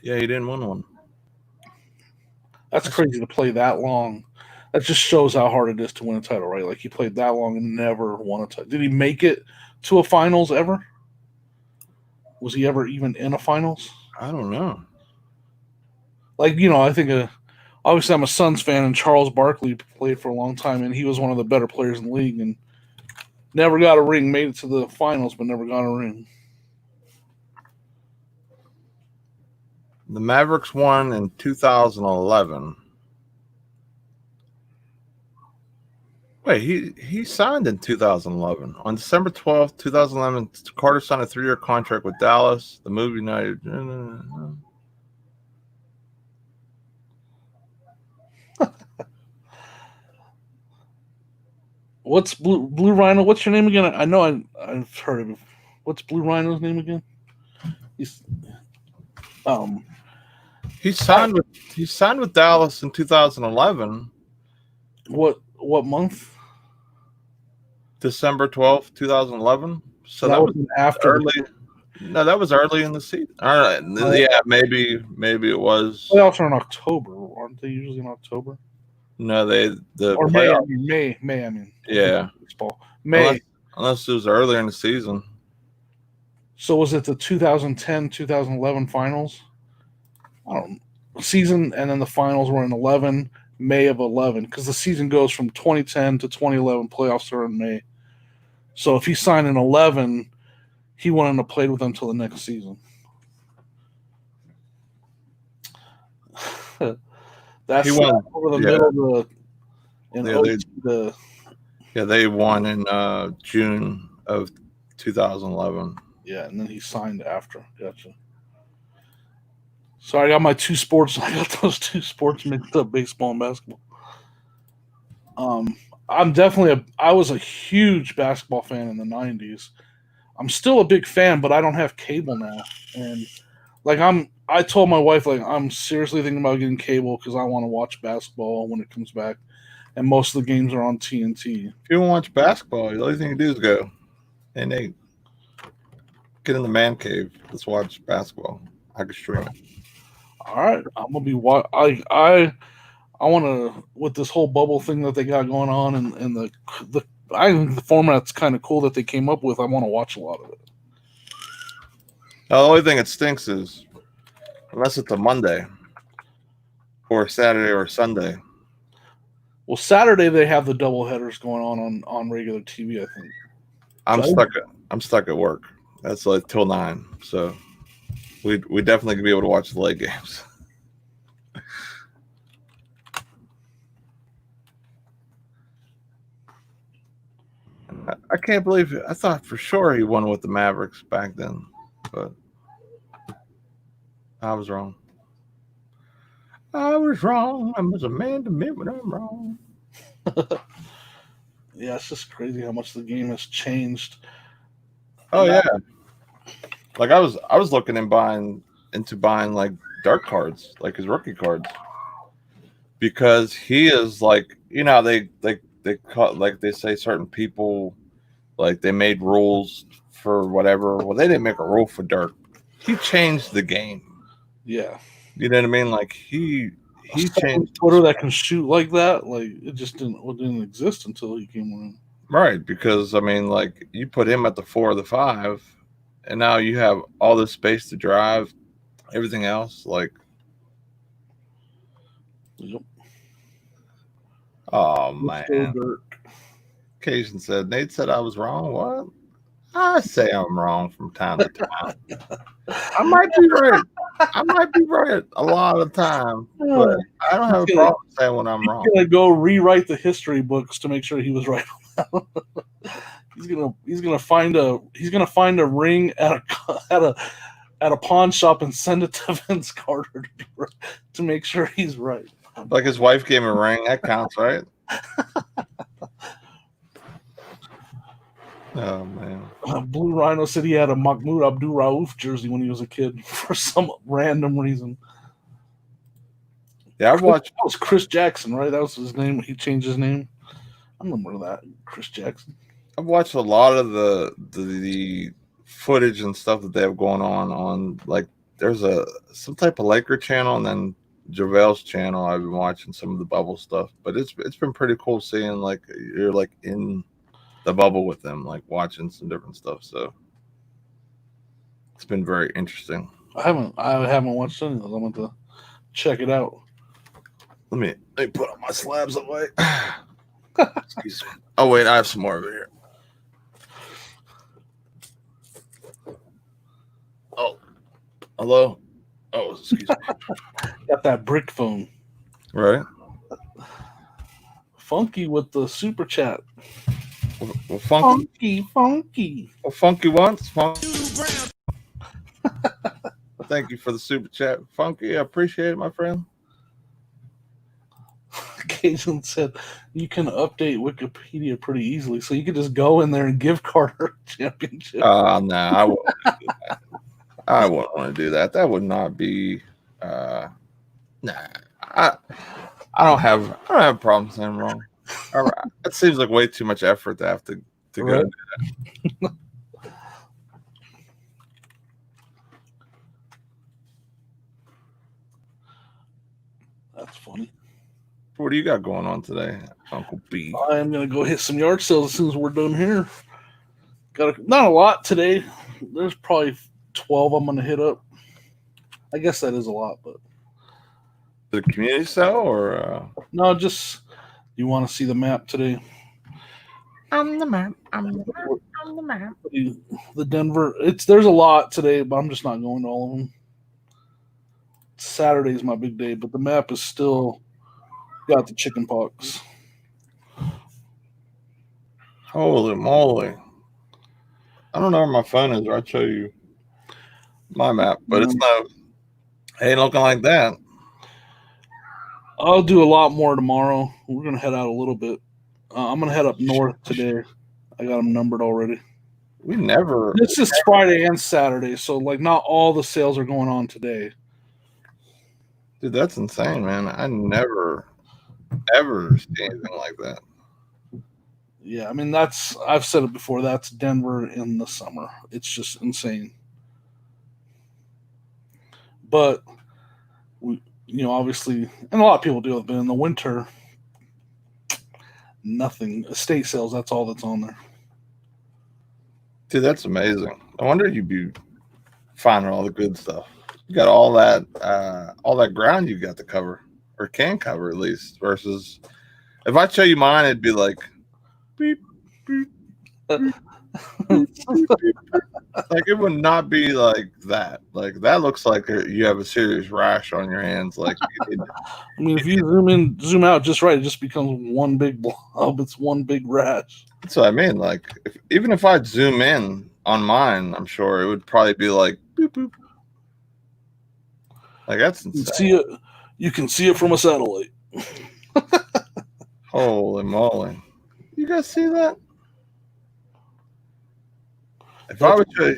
Yeah, he didn't win one. That's crazy to play that long. That just shows how hard it is to win a title, right? Like he played that long and never won a title. Did he make it to a finals ever? Was he ever even in a finals? I don't know. Like, you know, I think obviously I'm a Suns fan, and Charles Barkley played for a long time, and he was one of the better players in the league and never got a ring, made it to the finals, but never got a ring. The Mavericks won in 2011. Wait, he signed in 2011. On December 12th, 2011, Carter signed a 3-year contract with Dallas. The movie night. What's Blue Rhino? What's your name again? I know I've heard of it. What's Blue Rhino's name again? He signed with Dallas in 2011. What month? December 12th, 2011. So that was after early. No, that was early in the season. All right. Yeah, maybe it was. Playoffs are in October, aren't they usually in October? No, the or playoffs. May. I mean, yeah, baseball. May. Unless it was earlier in the season. So was it the 2010-2011 finals? I don't know. Season, and then the finals were in 11, May of 11, because the season goes from 2010 to 2011. Playoffs are in May. So if he signed in 11, he wouldn't have played with them until the next season. That's He won over the middle of they won in June of 2011. Yeah, and then he signed after. Gotcha. So I got my two sports. I got those two sports mixed up: baseball and basketball. I was a huge basketball fan in the 90s. I'm still a big fan, but I don't have cable now. And I told my wife, I'm seriously thinking about getting cable because I want to watch basketball when it comes back. And most of the games are on TNT. If you want to watch basketball, the only thing you do is go and they get in the man cave. Let's watch basketball. I can stream it. All right, I'm gonna be I want to, with this whole bubble thing that they got going on, and I think the format's kind of cool that they came up with. I want to watch a lot of it. The only thing that stinks is unless it's a Monday or Saturday or Sunday. Well, Saturday they have the double headers going on regular TV. I think. I'm stuck at work. That's like till 9, so we definitely can be able to watch the late games. I can't believe it. I thought for sure he won with the Mavericks back then, but I was wrong. I was wrong. I was a man to admit when I'm wrong. Yeah, it's just crazy how much the game has changed. Oh yeah, like I was looking into buying like dark cards, like his rookie cards, because he is like, they call, like they say certain people, like they made rules for whatever. Well, they didn't make a rule for Dirk. He changed the game. Yeah, you know what I mean. Like he changed Twitter that can shoot like that. Like it just didn't exist until he came around. Right, because I mean, like you put him at the 4 or the 5, and now you have all this space to drive, everything else. Like, Yep. Oh man. Cation said, Nate said I was wrong. What? I say I'm wrong from time to time. I might be right. I might be right a lot of the time, but I don't have a problem saying when I'm wrong. He's gonna go rewrite the history books to make sure he was right. He's gonna find a ring at a pawn shop and send it to Vince Carter to make sure he's right. Like his wife gave him a ring. That counts, right? Oh man. Blue Rhino said he had a Mahmoud Abdul Rauf jersey when he was a kid for some random reason. Yeah, I've watched. That was Chris Jackson, right? That was his name. He changed his name. I remember that, Chris Jackson. I've watched a lot of the footage and stuff that they have going on like there's some type of Laker channel, and then JaVale's channel. I've been watching some of the bubble stuff, but it's been pretty cool seeing like you're like in the bubble with them, like watching some different stuff. So it's been very interesting. I haven't watched any of those. I'm going to check it out. Let me put up my slabs away. Excuse me. Oh wait, I have some more over here. Oh, hello. Oh, excuse me. Got that brick phone. Right. Funky with the super chat. Well, funky. Well, funky once. Thank you for the super chat, Funky. I appreciate it, my friend. Cajun said you can update Wikipedia pretty easily, so you could just go in there and give Carter a championship. No, I wouldn't do that. I wouldn't want to do that. That would not be. Nah, I don't have a problem saying wrong. It seems like way too much effort to have to go and do that. That's funny. What do you got going on today, Uncle B? I'm gonna go hit some yard sales as soon as we're done here. Not a lot today. There's probably 12 I'm gonna hit up. I guess that is a lot, but the community sale or no, just you want to see the map today? On the map. On the map. On the map. The Denver. There's a lot today, but I'm just not going to all of them. Saturday's my big day, but the map is still got the chicken pox. Holy moly. I don't know where my phone is, or I'd show you my map, but it's not, ain't looking like that. I'll do a lot more tomorrow. We're going to head out a little bit. I'm going to head up north today. I got them numbered already. This is Friday and Saturday, so like not all the sales are going on today. Dude, that's insane, man. I never, ever see anything like that. Yeah, I mean, I've said it before, that's Denver in the summer. It's just insane. But, obviously, and a lot of people do it, but in the winter, nothing. Estate sales, that's all that's on there. Dude, that's amazing. I wonder you'd be finding all the good stuff. You got all that ground you got to cover, or can cover at least, versus if I show you mine, it'd be like beep, beep, beep, beep, beep, beep. Like it would not be like that. Like that looks like you have a serious rash on your hands. Like I mean, if you zoom out just right, it just becomes one big blob. It's one big rash. That's what I mean. Like even if I zoom in on mine, I'm sure it would probably be like boop boop. Like that's insane. You can see it from a satellite. Holy moly! You guys see that? I would say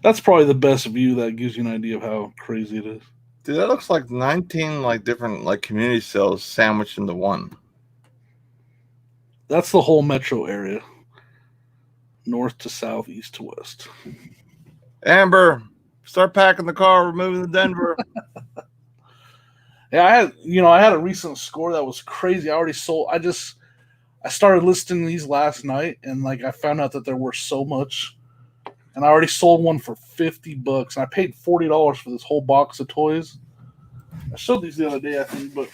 that's probably the best view that gives you an idea of how crazy it is. Dude, that looks like 19 different community cells sandwiched into one. That's the whole metro area. North to south, east to west. Amber, start packing the car. We're moving to Denver. Yeah, I had a recent score that was crazy. I already sold. I started listing these last night, and I found out that there were so much. And I already sold one for $50. And I paid $40 for this whole box of toys. I showed these the other day, I think, but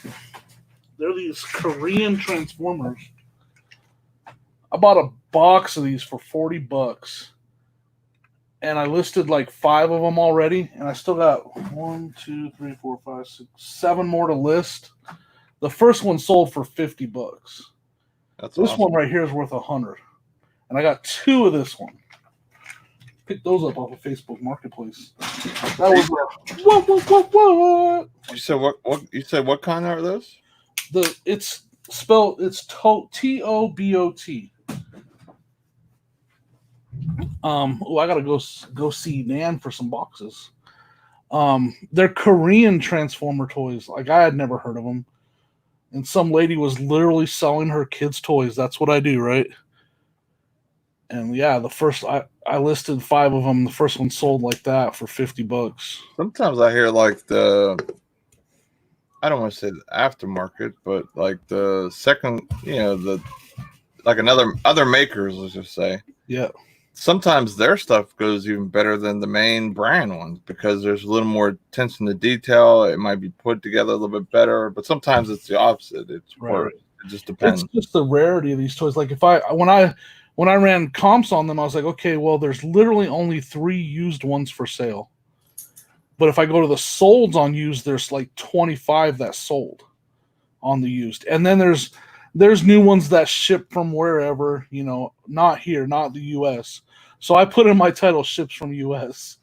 they're these Korean Transformers. I bought a box of these for $40. And I listed 5 of them already. And I still got 1, 2, 3, 4, 5, 6, 7 more to list. The first one sold for $50. That's this awesome. one right here is worth $100. And I got 2 of this one. Pick those up off of Facebook Marketplace. That was what? You said what? You said what kind are those? It's spelled TOBOT. I gotta go see Nan for some boxes. They're Korean Transformer toys. I had never heard of them, and some lady was literally selling her kids' toys. That's what I do, right? And yeah, the first I listed 5 of them. The first one sold like that for $50. Sometimes I hear I don't want to say the aftermarket, but the second, other makers, let's just say. Yeah. Sometimes their stuff goes even better than the main brand ones because there's a little more attention to detail. It might be put together a little bit better, but sometimes it's the opposite. It's worse. It just depends. It's just the rarity of these toys. When I ran comps on them, I was like, okay, well, there's literally only 3 used ones for sale. But if I go to the solds on used, there's 25 that sold on the used. And then there's new ones that ship from wherever, not here, not the U.S. So I put in my title ships from U.S.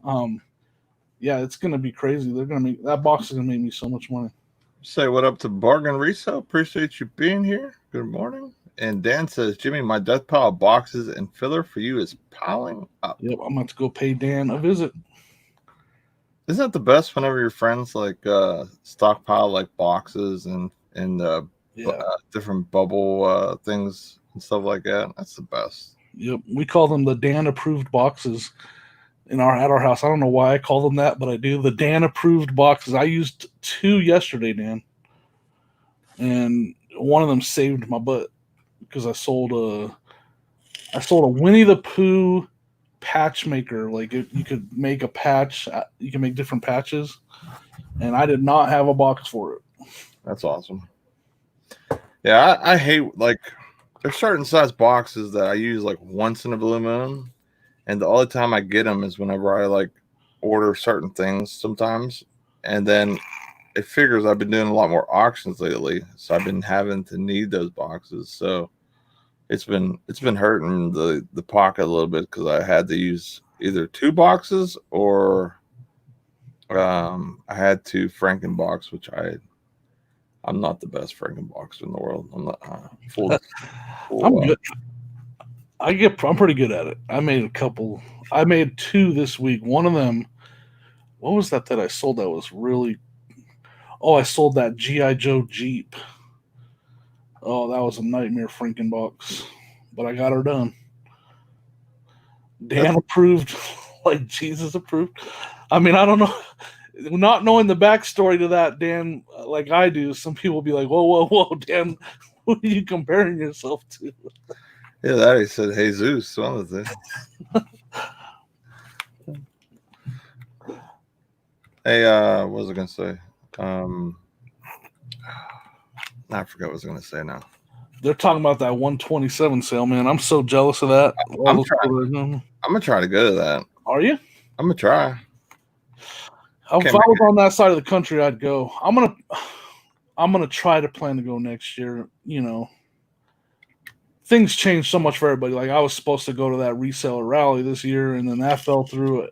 Yeah, it's going to be crazy. That box is going to make me so much money. Say what up to Bargain Resale. Appreciate you being here. Good morning. And Dan says, Jimmy, my death pile of boxes and filler for you is piling up. Yep, I'm going to go pay Dan a visit. Isn't that the best whenever your friends stockpile boxes and different bubble things and stuff like that? That's the best. Yep, we call them the Dan approved boxes at our house. I don't know why I call them that, but I do. The Dan approved boxes. I used 2 yesterday, Dan, and one of them saved my butt because I sold a Winnie the Pooh patch maker. You could make a patch. You can make different patches, and I did not have a box for it. That's awesome. Yeah, I hate there's certain size boxes that I use like once in a blue moon, and the only time I get them is whenever I like order certain things sometimes, and then it figures I've been doing a lot more auctions lately, so I've been having to need those boxes. So it's been hurting the pocket a little bit because I had to use either 2 boxes or I had to Frankenbox, which I'm not the best Frankenboxer in the world. I'm not I'm good. I'm pretty good at it. I made a couple. I made 2 this week. One of them, what was that I sold that was really? Oh, I sold that G.I. Joe Jeep. Oh, that was a nightmare Frankenbox, but I got her done. Dan approved, like Jesus approved. I mean, I don't know. Not knowing the backstory to that, Dan, like I do, some people will be like, whoa, Dan, who are you comparing yourself to? Yeah, that he said Jesus, one of the things. Hey, what was I going to say? I forgot what I was going to say now. They're talking about that 127 sale, man. I'm so jealous of that. I'm going to try to go to that. Are you? I'm going to try. If I was on that side of the country, I'd go. I'm gonna try to plan to go next year. You know, things change so much for everybody. Like I was supposed to go to that reseller rally this year, and then that fell through.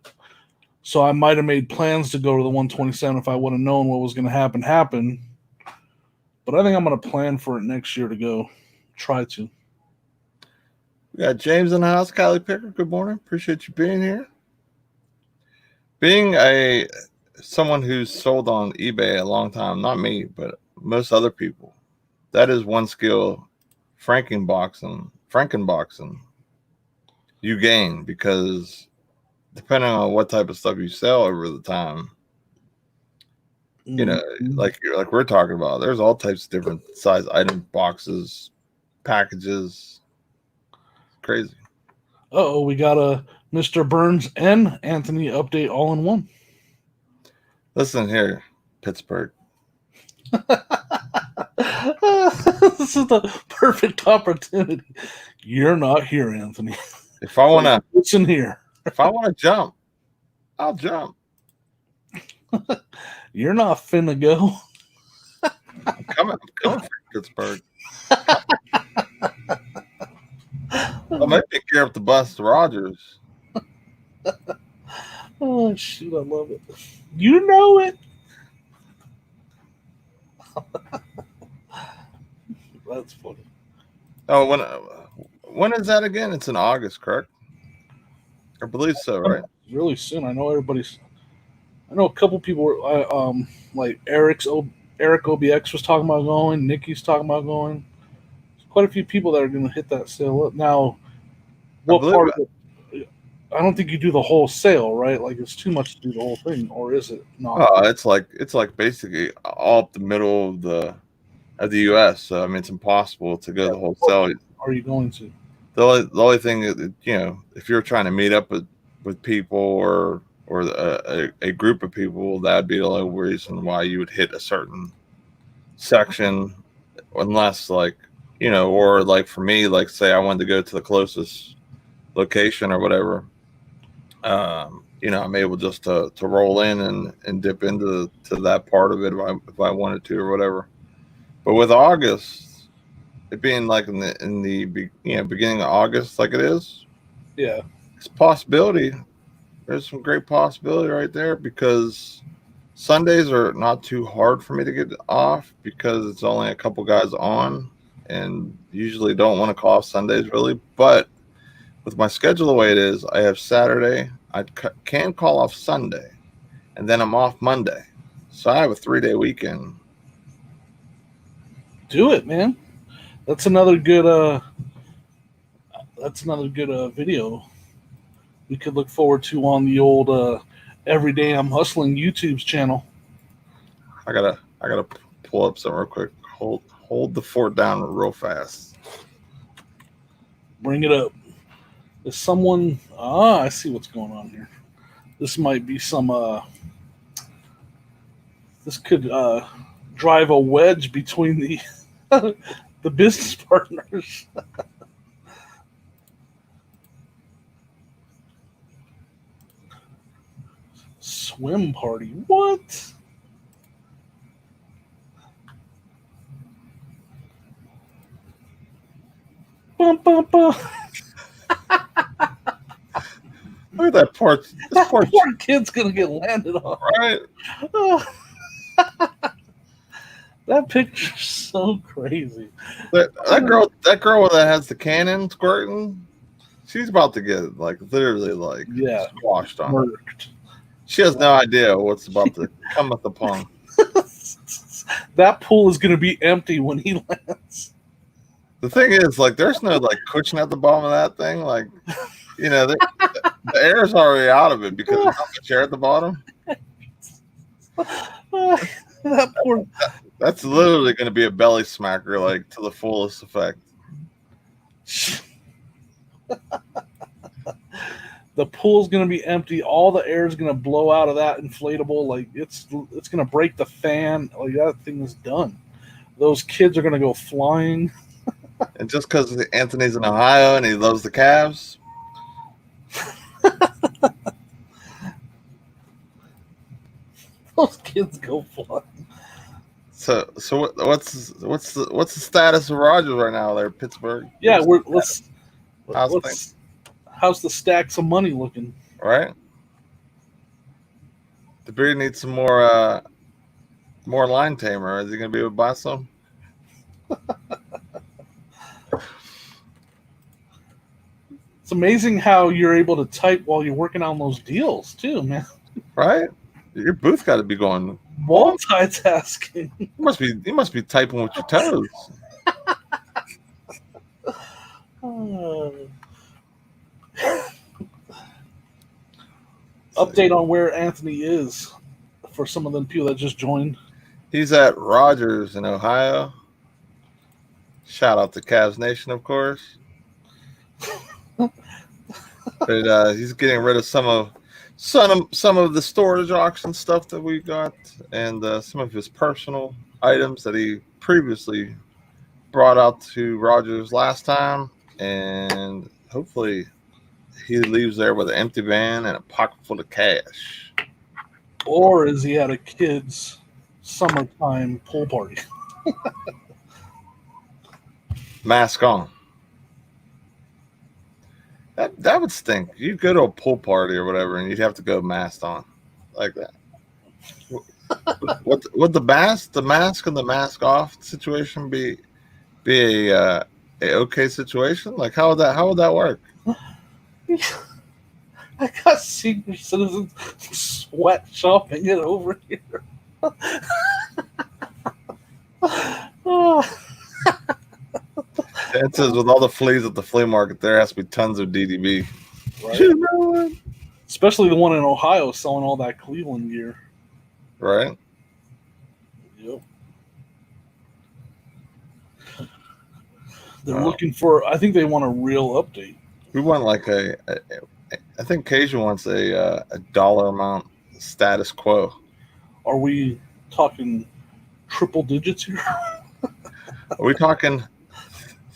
So I might have made plans to go to the 127 if I would have known what was going to happen. But I think I'm going to plan for it next year to go. Try to. We got James in the house. Kylie Picker, good morning. Appreciate you being here. Being someone who's sold on eBay a long time, not me, but most other people, that is one skill, Frankenboxing, you gain, because depending on what type of stuff you sell over the time, you know, like we're talking about, there's all types of different size item boxes, packages. Crazy. Uh-oh, we got a Mr. Burns and Anthony update all in one. Listen here, Pittsburgh. This is the perfect opportunity. You're not here, Anthony. If I want to listen here. If I want to jump, I'll jump. You're not finna go. I'm coming for Pittsburgh. I'll maybe gear up the bus to Rogers. Oh, shoot, I love it. You know it. That's funny. Oh, when is that again? It's in August, correct? I believe so, right? Really soon. I know a couple people were like Eric OBX was talking about going. Nikki's talking about going. There's quite a few people that are going to hit that sale up. Now, what part of it? I don't think you do the whole sale, right? Like it's too much to do the whole thing, or is it not? It's like basically all up the middle of the U.S. So I mean, it's impossible to go the whole sale. Are you going to? The only thing that, you know, if you're trying to meet up with people or a group of people, that'd be the only reason why you would hit a certain section, unless like, you know, or like for me, like say I wanted to go to the closest location or whatever, you know, I'm able just to roll in and dip into that part of it if I wanted to or whatever. But with August, it being like in the beginning of August, like it is, yeah, it's a possibility. There's some great possibility right there, because Sundays are not too hard for me to get off because it's only a couple guys on, and usually don't want to call off Sundays really. But with my schedule the way it is, I have Saturday, I can call off Sunday, and then I'm off Monday, so I have a 3-day weekend. Do it, man. That's another good video we could look forward to on the old Everyday I'm Hustling YouTube's channel. I gotta pull up something real quick. Hold the fort down real fast. Bring it up. Is someone? I see what's going on here. This might be some. This could drive a wedge between the the business partners. swim party. What? Bum, bum, bum. Look at that poor Kid's gonna get landed on. Right? That picture's so crazy. That girl that has the cannon squirting, she's about to get like literally like squashed on. Murked. She has no idea what's about to come at the pond. That pool is gonna be empty when he lands. The thing is, like, there's no like cushion at the bottom of that thing. Like, you know, the air's already out of it because there's not much air at the bottom. That poor. That's literally going to be a belly smacker, like to the fullest effect. The pool's going to be empty. All the air is going to blow out of that inflatable. Like it's going to break the fan. Like that thing is done. Those kids are going to go flying. And just because Anthony's in Ohio and he loves the Cavs. Those kids go flying. So what's the status of Rogers right now there, Pittsburgh? Yeah, how's the stacks of money looking? Right. The beard needs some more line tamer. Is he gonna be able to buy some? It's amazing how you're able to type while you're working on those deals too, man. Right? Your booth got to be going multitasking. You must be typing with your toes. Update on where Anthony is for some of them people that just joined. He's at Rogers in Ohio. Shout out to Cavs Nation, of course. But he's getting rid of some of the storage auction stuff that we got, and some of his personal items that he previously brought out to Rogers last time, and hopefully he leaves there with an empty van and a pocket full of cash. Or is he at a kid's summertime pool party? Mask on. That would stink. You'd go to a pool party or whatever, and you'd have to go masked on, like that. Would the mask and the mask off situation be a okay situation? Like how would that work? I got senior citizens sweatshopping it over here. It says with all the fleas at the flea market, there has to be tons of DDB. Right. Especially the one in Ohio selling all that Cleveland gear. Right. Yep. They're looking for. I think they want a real update. We want like I think Cajun wants a dollar amount status quo. Are we talking triple digits here? Are we talking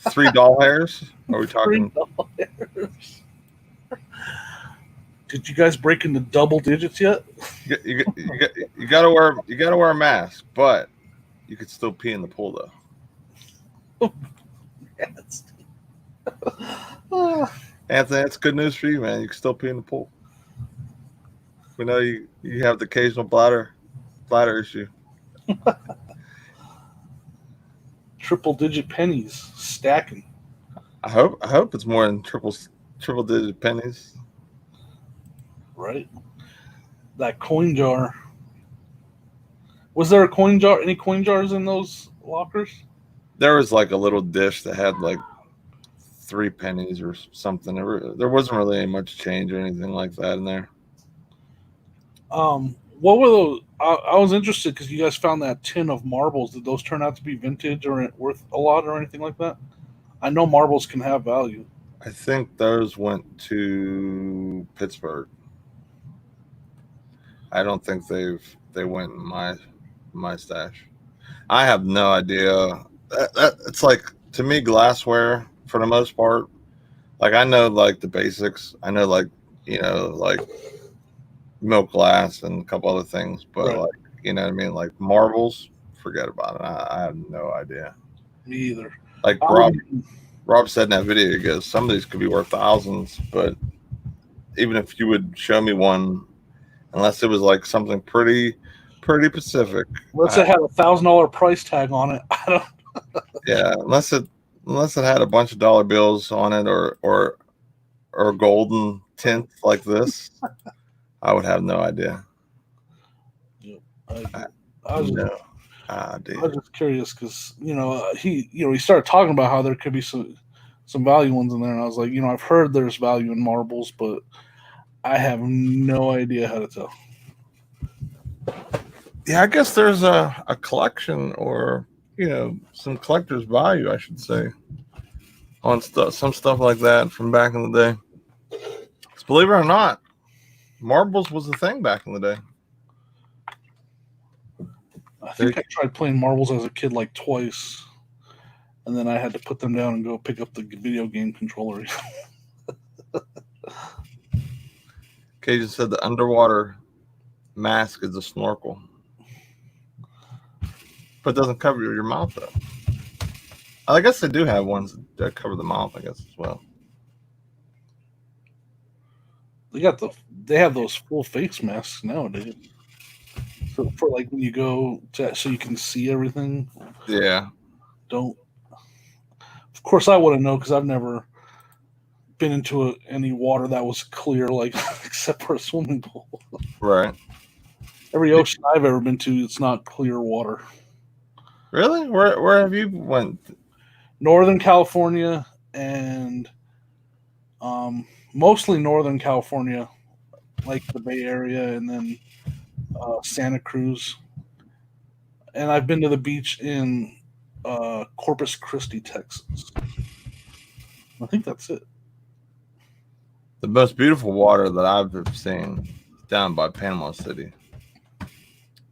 $3 hairs? Are we talking $3 hairs? Did you guys break into double digits yet? You gotta wear a mask, but you could still pee in the pool though. Yes. Anthony, that's good news for you, man. You can still pee in the pool. We know you have the occasional bladder issue. Triple digit pennies stacking. I hope it's more than triple digit pennies. Right. That coin jar. Was there a coin jar? Any coin jars in those lockers? There was like a little dish that had like 3 pennies or something. There wasn't really any much change or anything like that in there. What were those? I was interested because you guys found that tin of marbles. Did those turn out to be vintage or worth a lot or anything like that? I know marbles can have value. I think those went to Pittsburgh. I don't think they went in my stash. I have no idea. It's like, to me, glassware for the most part. Like I know like the basics. I know like, you know, like milk glass and a couple other things, but Right. like, you know what I mean? Like marbles, forget about it. I have no idea. Me either. Like Rob said in that video, he goes, some of these could be worth thousands, but even if you would show me one, unless it was like something pretty Pacific. Unless it had $1,000 price tag on it, I don't. Yeah, unless it had a bunch of dollar bills on it or golden tint like this, I would have no idea. Yep, I was just curious because he started talking about how there could be some value ones in there, and I was like, I've heard there's value in marbles, but I have no idea how to tell. Yeah, I guess there's a collection or some collector's value, I should say, on some stuff like that from back in the day. Because believe it or not, marbles was a thing back in the day. I think I tried playing marbles as a kid like twice, and then I had to put them down and go pick up the video game controller. Cajun said the underwater mask is a snorkel, but it doesn't cover your mouth though. I guess they do have ones that cover the mouth, I guess, as well. They have those full face masks nowadays. So for like when you go so you can see everything. Yeah. Of course, I wouldn't know because I've never been into any water that was clear, like except for a swimming pool. Right. Every ocean I've ever been to, it's not clear water. Really? Where have you went? Northern California and mostly Northern California, like the Bay Area, and then Santa Cruz. And I've been to the beach in Corpus Christi, Texas. I think that's it. The most beautiful water that I've ever seen is down by Panama City.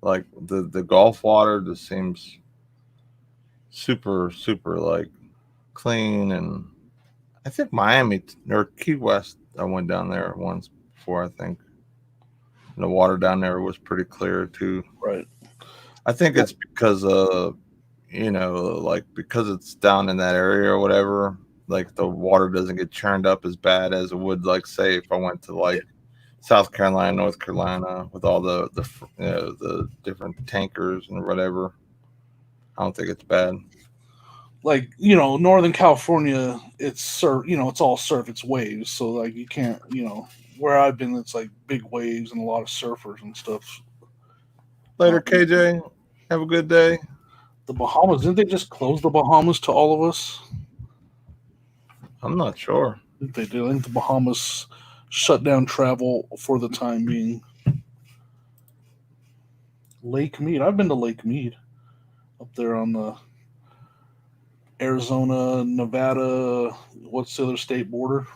Like the Gulf water just seems super like clean, and I think Miami or Key West, I went down there once before, I think. And the water down there was pretty clear too. Right. I think it's because like because it's down in that area or whatever, like the water doesn't get churned up as bad as it would, like, say, if I went to like South Carolina, North Carolina with all the different tankers and whatever. I don't think it's bad. Like, Northern California, it's surf, it's all surf, it's waves. So like you can't, where I've been, it's like big waves and a lot of surfers and stuff. Later, KJ. Have a good day. The Bahamas, didn't they just close the Bahamas to all of us? I'm not sure. I think they did. I think the Bahamas shut down travel for the time being. Lake Mead. I've been to Lake Mead up there on the Arizona, Nevada, what's the other state border?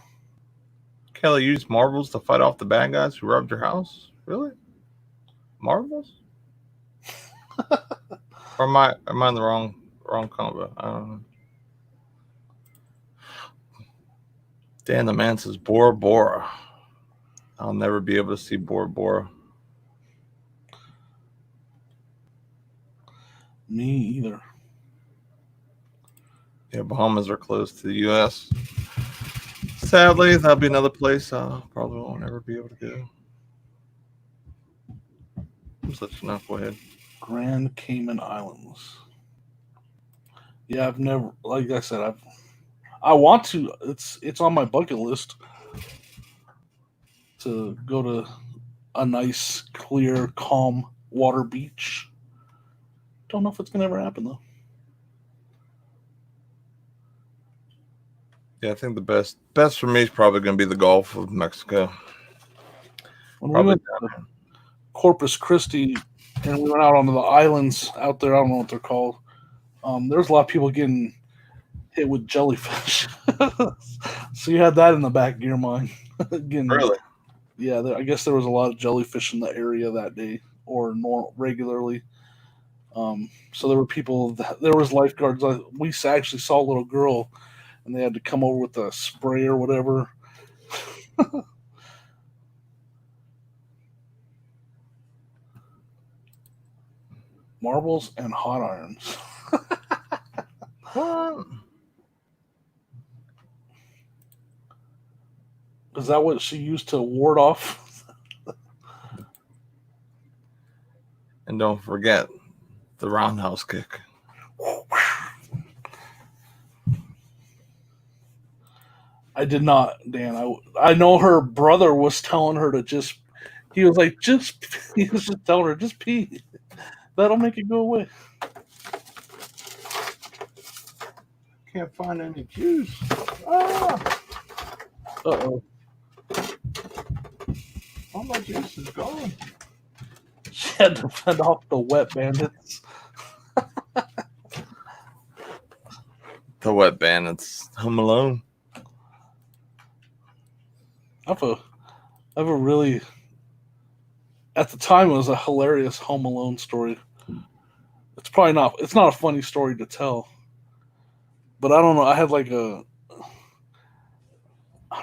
Kelly used marbles to fight off the bad guys who robbed your house? Really? Marbles? Or am I in the wrong combo? I don't know. Dan the man says Bora Bora. I'll never be able to see Bora Bora. Me either. Yeah, Bahamas are close to the U.S. Sadly, that'll be another place I probably won't ever be able to go. I'm such an knucklehead. Grand Cayman Islands. Yeah, I've never, like I said, I want to. It's on my bucket list to go to a nice, clear, calm water beach. Don't know if it's gonna ever happen though. Yeah, I think the best for me is probably going to be the Gulf of Mexico. When we went to Corpus Christi and we went out onto the islands out there, I don't know what they're called. There's a lot of people getting hit with jellyfish. So you had that in the back of your mind. Really? Yeah, I guess there was a lot of jellyfish in the area that day, or regularly. So there were people. There was lifeguards. We actually saw a little girl, and they had to come over with a spray or whatever. Marbles and hot irons. What? Is that what she used to ward off? And don't forget the roundhouse kick. I did not, Dan. I know her brother was telling her to just. He was like, he was just telling her, just pee. That'll make it go away. Can't find any juice. Ah! Uh-oh. All my juice is gone. She had to fend off the wet bandits. The wet bandits. Home Alone. I have a really, at the time it was a hilarious Home Alone story. It's not a funny story to tell. But I don't know, I don't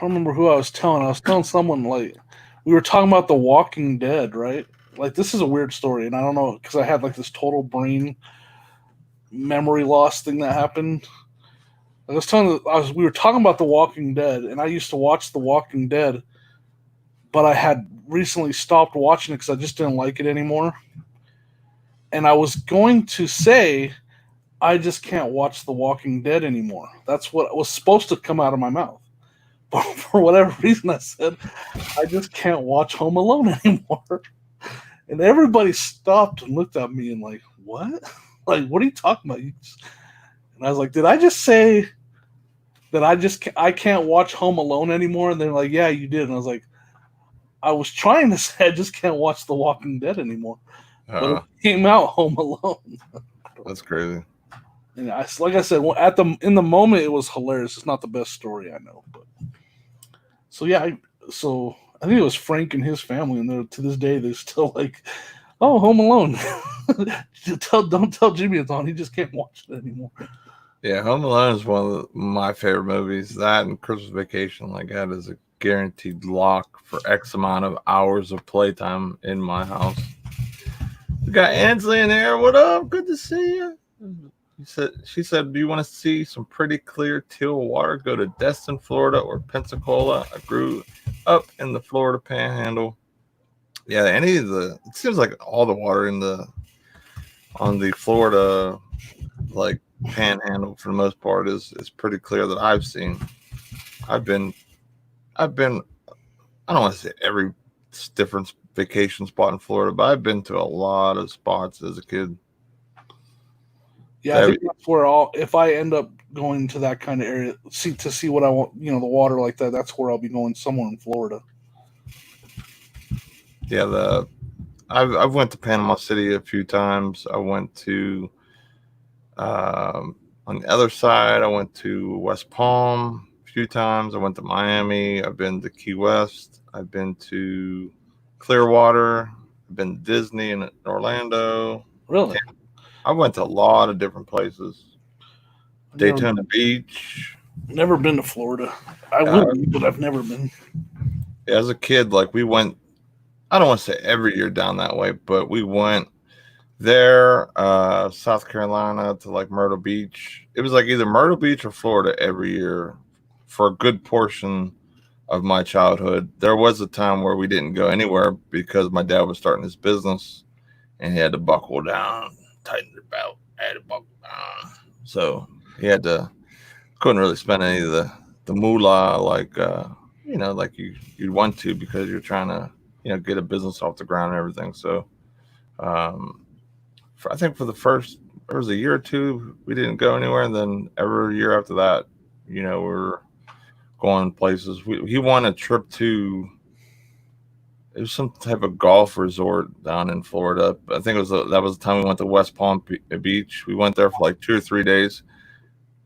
remember who I was telling. I was telling someone, like, we were talking about The Walking Dead, right? Like, this is a weird story, and I don't know, because I had, like, this total brain memory loss thing that happened. We were talking about The Walking Dead, and I used to watch The Walking Dead, but I had recently stopped watching it because I just didn't like it anymore. And I was going to say, I just can't watch The Walking Dead anymore. That's what was supposed to come out of my mouth. But for whatever reason, I said, I just can't watch Home Alone anymore. And everybody stopped and looked at me and like, what? Like, what are you talking about? And I was like, did I just say that I can't watch Home Alone anymore? And they're like, yeah, you did. And I was like, I was trying to say I just can't watch The Walking Dead anymore. But it came out Home Alone. That's crazy. And like I said, in the moment, it was hilarious. It's not the best story I know, but so yeah. I think it was Frank and his family, and to this day they're still like, "Oh, Home Alone." Don't tell Jimmy it's on. He just can't watch it anymore. Yeah, Home Alone is one of my favorite movies. That and Christmas Vacation, like that, is a guaranteed lock for X amount of hours of playtime in my house. We got Ansley in there. What up? Good to see you. She said, do you want to see some pretty clear teal water? Go to Destin, Florida, or Pensacola. I grew up in the Florida Panhandle. Yeah, it seems like all the water on the Florida like Panhandle for the most part is pretty clear that I've seen. I've been I don't want to say every different vacation spot in Florida, but I've been to a lot of spots as a kid. Yeah, I think that's where if I end up going to that kind of area, to see what I want, the water like that, that's where I'll be going, somewhere in Florida. Yeah, I've went to Panama City a few times. I went to on the other side. I went to West Palm a few times. I went to Miami. I've been to Key West. I've been to Clearwater. I've been to Disney in Orlando. Really? I went to a lot of different places. Daytona Beach. Never been to Florida. I would, but I've never been. Yeah, as a kid, like we went, I don't want to say every year down that way, but we went there, South Carolina to like Myrtle Beach. It was like either Myrtle Beach or Florida every year for a good portion of my childhood. There was a time where we didn't go anywhere because my dad was starting his business and he had to buckle down, tighten the belt, had to buckle down. So he couldn't really spend any of the moolah like, like you'd want to because you're trying to, get a business off the ground and everything. So, I think for the first, there was a year or two, we didn't go anywhere. And then every year after that, we were going places. He won a trip to, it was some type of golf resort down in Florida. I think that was the time we went to West Palm Beach. We went there for like 2 or 3 days.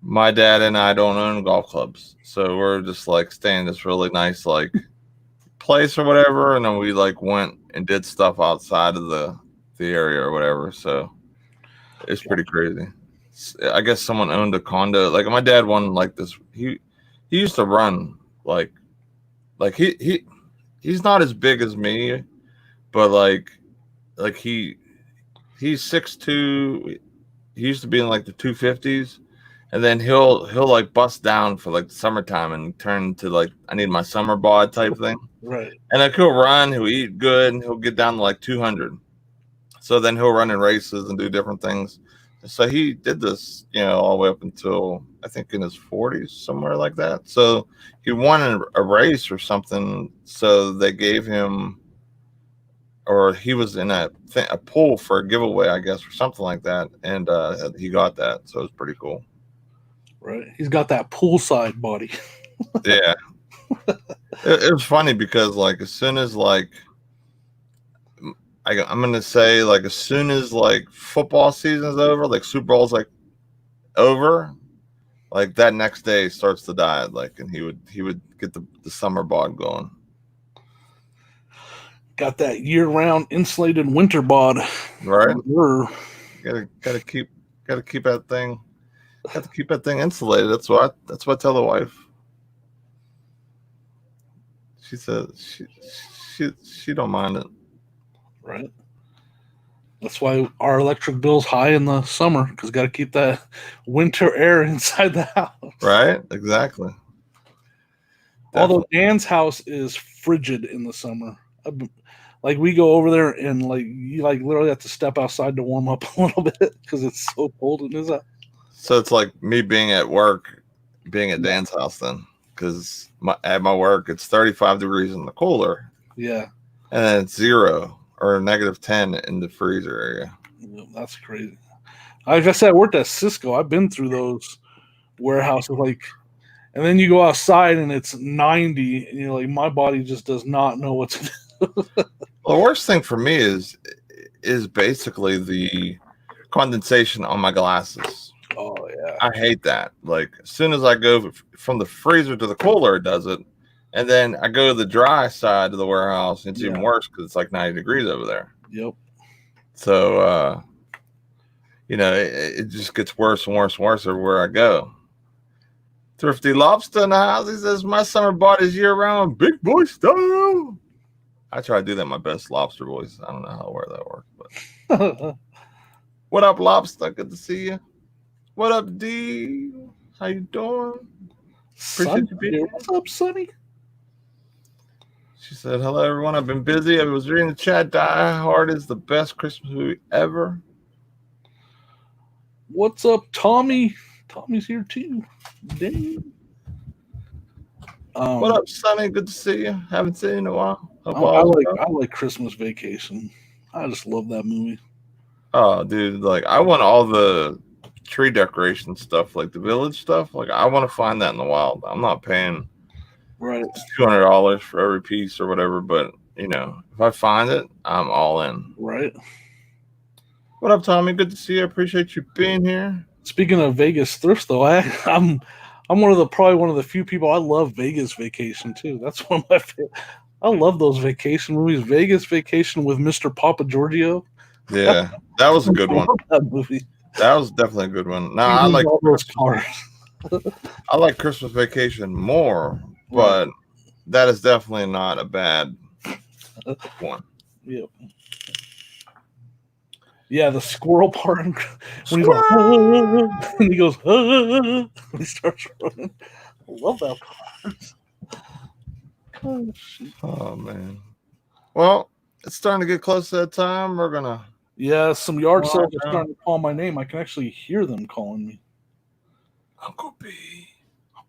My dad and I don't own golf clubs. So we're just like staying in this really nice, like place or whatever. And then we like went and did stuff outside of the area or whatever. So it's pretty crazy. I guess someone owned a condo. Like my dad won like this. He used to run like he's not as big as me, but like he he's 6'2". He used to be in like the 250s, and then he'll like bust down for like summertime and turn to like I need my summer bod type thing. Right. And like he'll run, he'll eat good, and he'll get down to like 200. So then he'll run in races and do different things. So he did this, all the way up until I think in his 40s, somewhere like that. So he won a race or something. So they gave him, or he was in a pool for a giveaway, I guess, or something like that. And he got that. So it was pretty cool. Right. He's got that poolside body. Yeah. It was funny because like as soon as like, I'm gonna say like as soon as like football season's over, like Super Bowl's like over, like that next day starts to diet, like, and he would get the summer bod going. Got that year-round insulated winter bod, right? Gotta keep that thing. Have to keep that thing insulated. That's what I tell the wife. She says she don't mind it. Right. That's why our electric bill's high in the summer, because got to keep that winter air inside the house. Right. Exactly. Although Dan's house is frigid in the summer. Like we go over there and like you like literally have to step outside to warm up a little bit because it's so cold in his house. So it's like me being at work, being at Dan's house then, because at my work it's 35 degrees in the cooler. Yeah. And then it's 0 or -10 in the freezer area. That's crazy. Like I said, I worked at Cisco. I've been through those warehouses, like, and then you go outside and it's 90, and you're like, my body just does not know what to do. Well, the worst thing for me is basically the condensation on my glasses. Oh yeah, I hate that. Like as soon as I go from the freezer to the cooler, it does it. And then I go to the dry side of the warehouse, and it's even worse because it's like 90 degrees over there. Yep. So, it just gets worse and worse and worse everywhere I go. Thrifty Lobster in the house. He says, my summer bod is year-round, big boy style. I try to do that in my best lobster voice. I don't know how well that works. But what up, Lobster? Good to see you. What up, D? How you doing? Appreciate you being here. What's up, Sonny? She said, hello, everyone. I've been busy. I was reading the chat. Die Hard is the best Christmas movie ever. What's up, Tommy? Tommy's here, too. Dang. What up, Sonny? Good to see you. Haven't seen you in a while. I like Christmas Vacation. I just love that movie. Oh, dude. Like, I want all the tree decoration stuff, like the village stuff. Like, I want to find that in the wild. I'm not paying... Right, it's $200 for every piece or whatever, but if I find it, I'm all in. Right. What up, Tommy? Good to see you. I appreciate you being here. Speaking of Vegas thrifts, though, I'm probably one of the few people. I love Vegas Vacation too. That's one of my favorite. I love those vacation movies. Vegas Vacation with Mr. Papa Giorgio. Yeah, that was a good one. That movie. That was definitely a good one. Now I like those cars. I like Christmas Vacation more. But that is definitely not a bad one. Yep. Yeah, the squirrel part when he's like, and he goes, when he starts running. I love that part. Oh man. Well, it's starting to get close to that time. We're gonna. Yeah, some yard sales are starting to call my name. I can actually hear them calling me. Uncle B.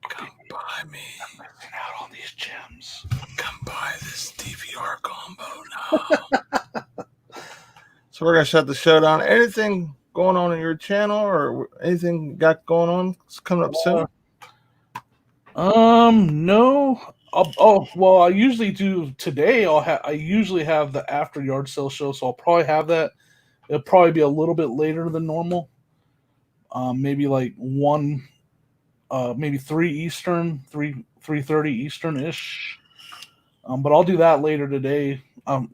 Come buy me. I'm missing out on these gems. Come buy this DVR combo now. So we're gonna shut the show down. Anything going on in your channel or anything you got going on? It's coming up soon. No. Well, I usually do today. I usually have the after yard sale show, so I'll probably have that. It'll probably be a little bit later than normal. Maybe like 1. Maybe 3 Eastern, 3:30 Eastern-ish. But I'll do that later today.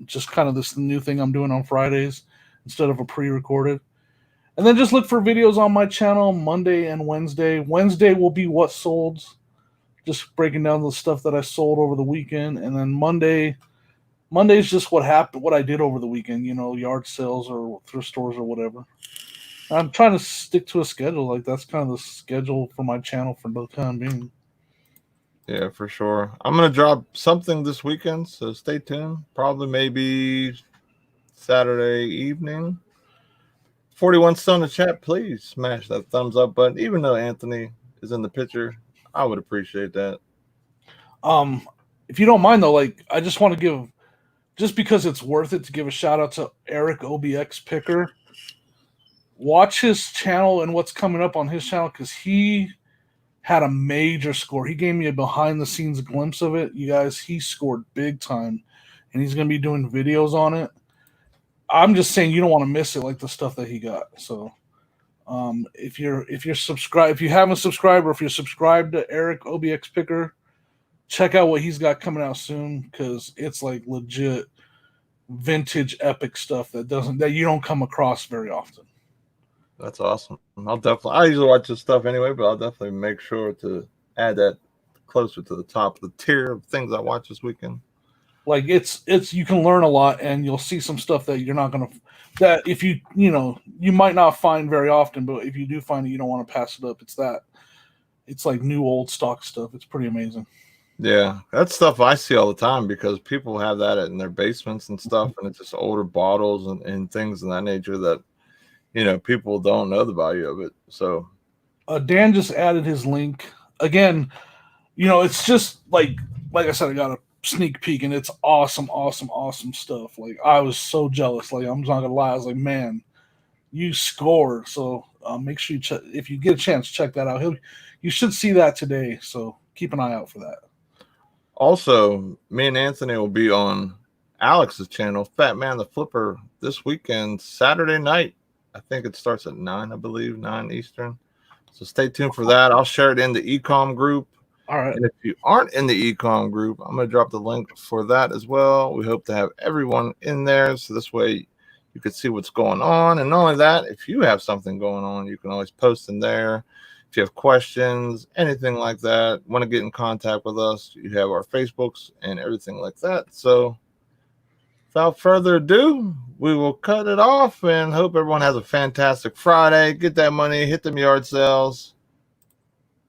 Just kind of this new thing I'm doing on Fridays instead of a pre-recorded. And then just look for videos on my channel Monday and Wednesday. Wednesday will be what sold, just breaking down the stuff that I sold over the weekend. And then Monday, Monday's just what happened, what I did over the weekend. Yard sales or thrift stores or whatever. I'm trying to stick to a schedule. Like that's kind of the schedule for my channel for the time being. Yeah, for sure. I'm gonna drop something this weekend, so stay tuned. Probably maybe Saturday evening. 41 still in the chat. Please smash that thumbs up button. Even though Anthony is in the picture, I would appreciate that. If you don't mind though, like I just want to give, just because it's worth it, to give a shout out to Eric OBX Picker. Watch his channel and what's coming up on his channel, because he had a major score. He gave me a behind the scenes glimpse of it. You guys, he scored big time, and he's going to be doing videos on it. I'm just saying you don't want to miss it, like the stuff that he got. So if you're subscribed, if you haven't subscribed, or if you're subscribed to Eric OBX Picker, check out what he's got coming out soon, because it's like legit vintage epic stuff that you don't come across very often. That's awesome. I usually watch this stuff anyway, but I'll definitely make sure to add that closer to the top of the tier of things I watch this weekend. Like it's you can learn a lot, and you'll see some stuff that you're not gonna, that if you might not find very often, but if you do find it, you don't want to pass it up. It's like new old stock stuff. It's pretty amazing. Yeah, that's stuff I see all the time, because people have that in their basements and stuff, and it's just older bottles and things of that nature that people don't know the value of it. So Dan just added his link again. It's just like I said, I got a sneak peek, and it's awesome stuff. Like I was so jealous. Like I'm not gonna lie, I was like, man, you scored. So make sure you if you get a chance, check that out. You should see that today. So keep an eye out for that. Also, me and Anthony will be on Alex's channel, Fat Man the Flipper, this weekend, Saturday night. I think it starts at 9, I believe, 9 Eastern. So stay tuned for that. I'll share it in the Ecom group. All right. And if you aren't in the Ecom group, I'm going to drop the link for that as well. We hope to have everyone in there, so this way you can see what's going on. And not only that, if you have something going on, you can always post in there. If you have questions, anything like that, want to get in contact with us, you have our Facebooks and everything like that. So without further ado, we will cut it off and hope everyone has a fantastic Friday. Get that money, hit them yard sales.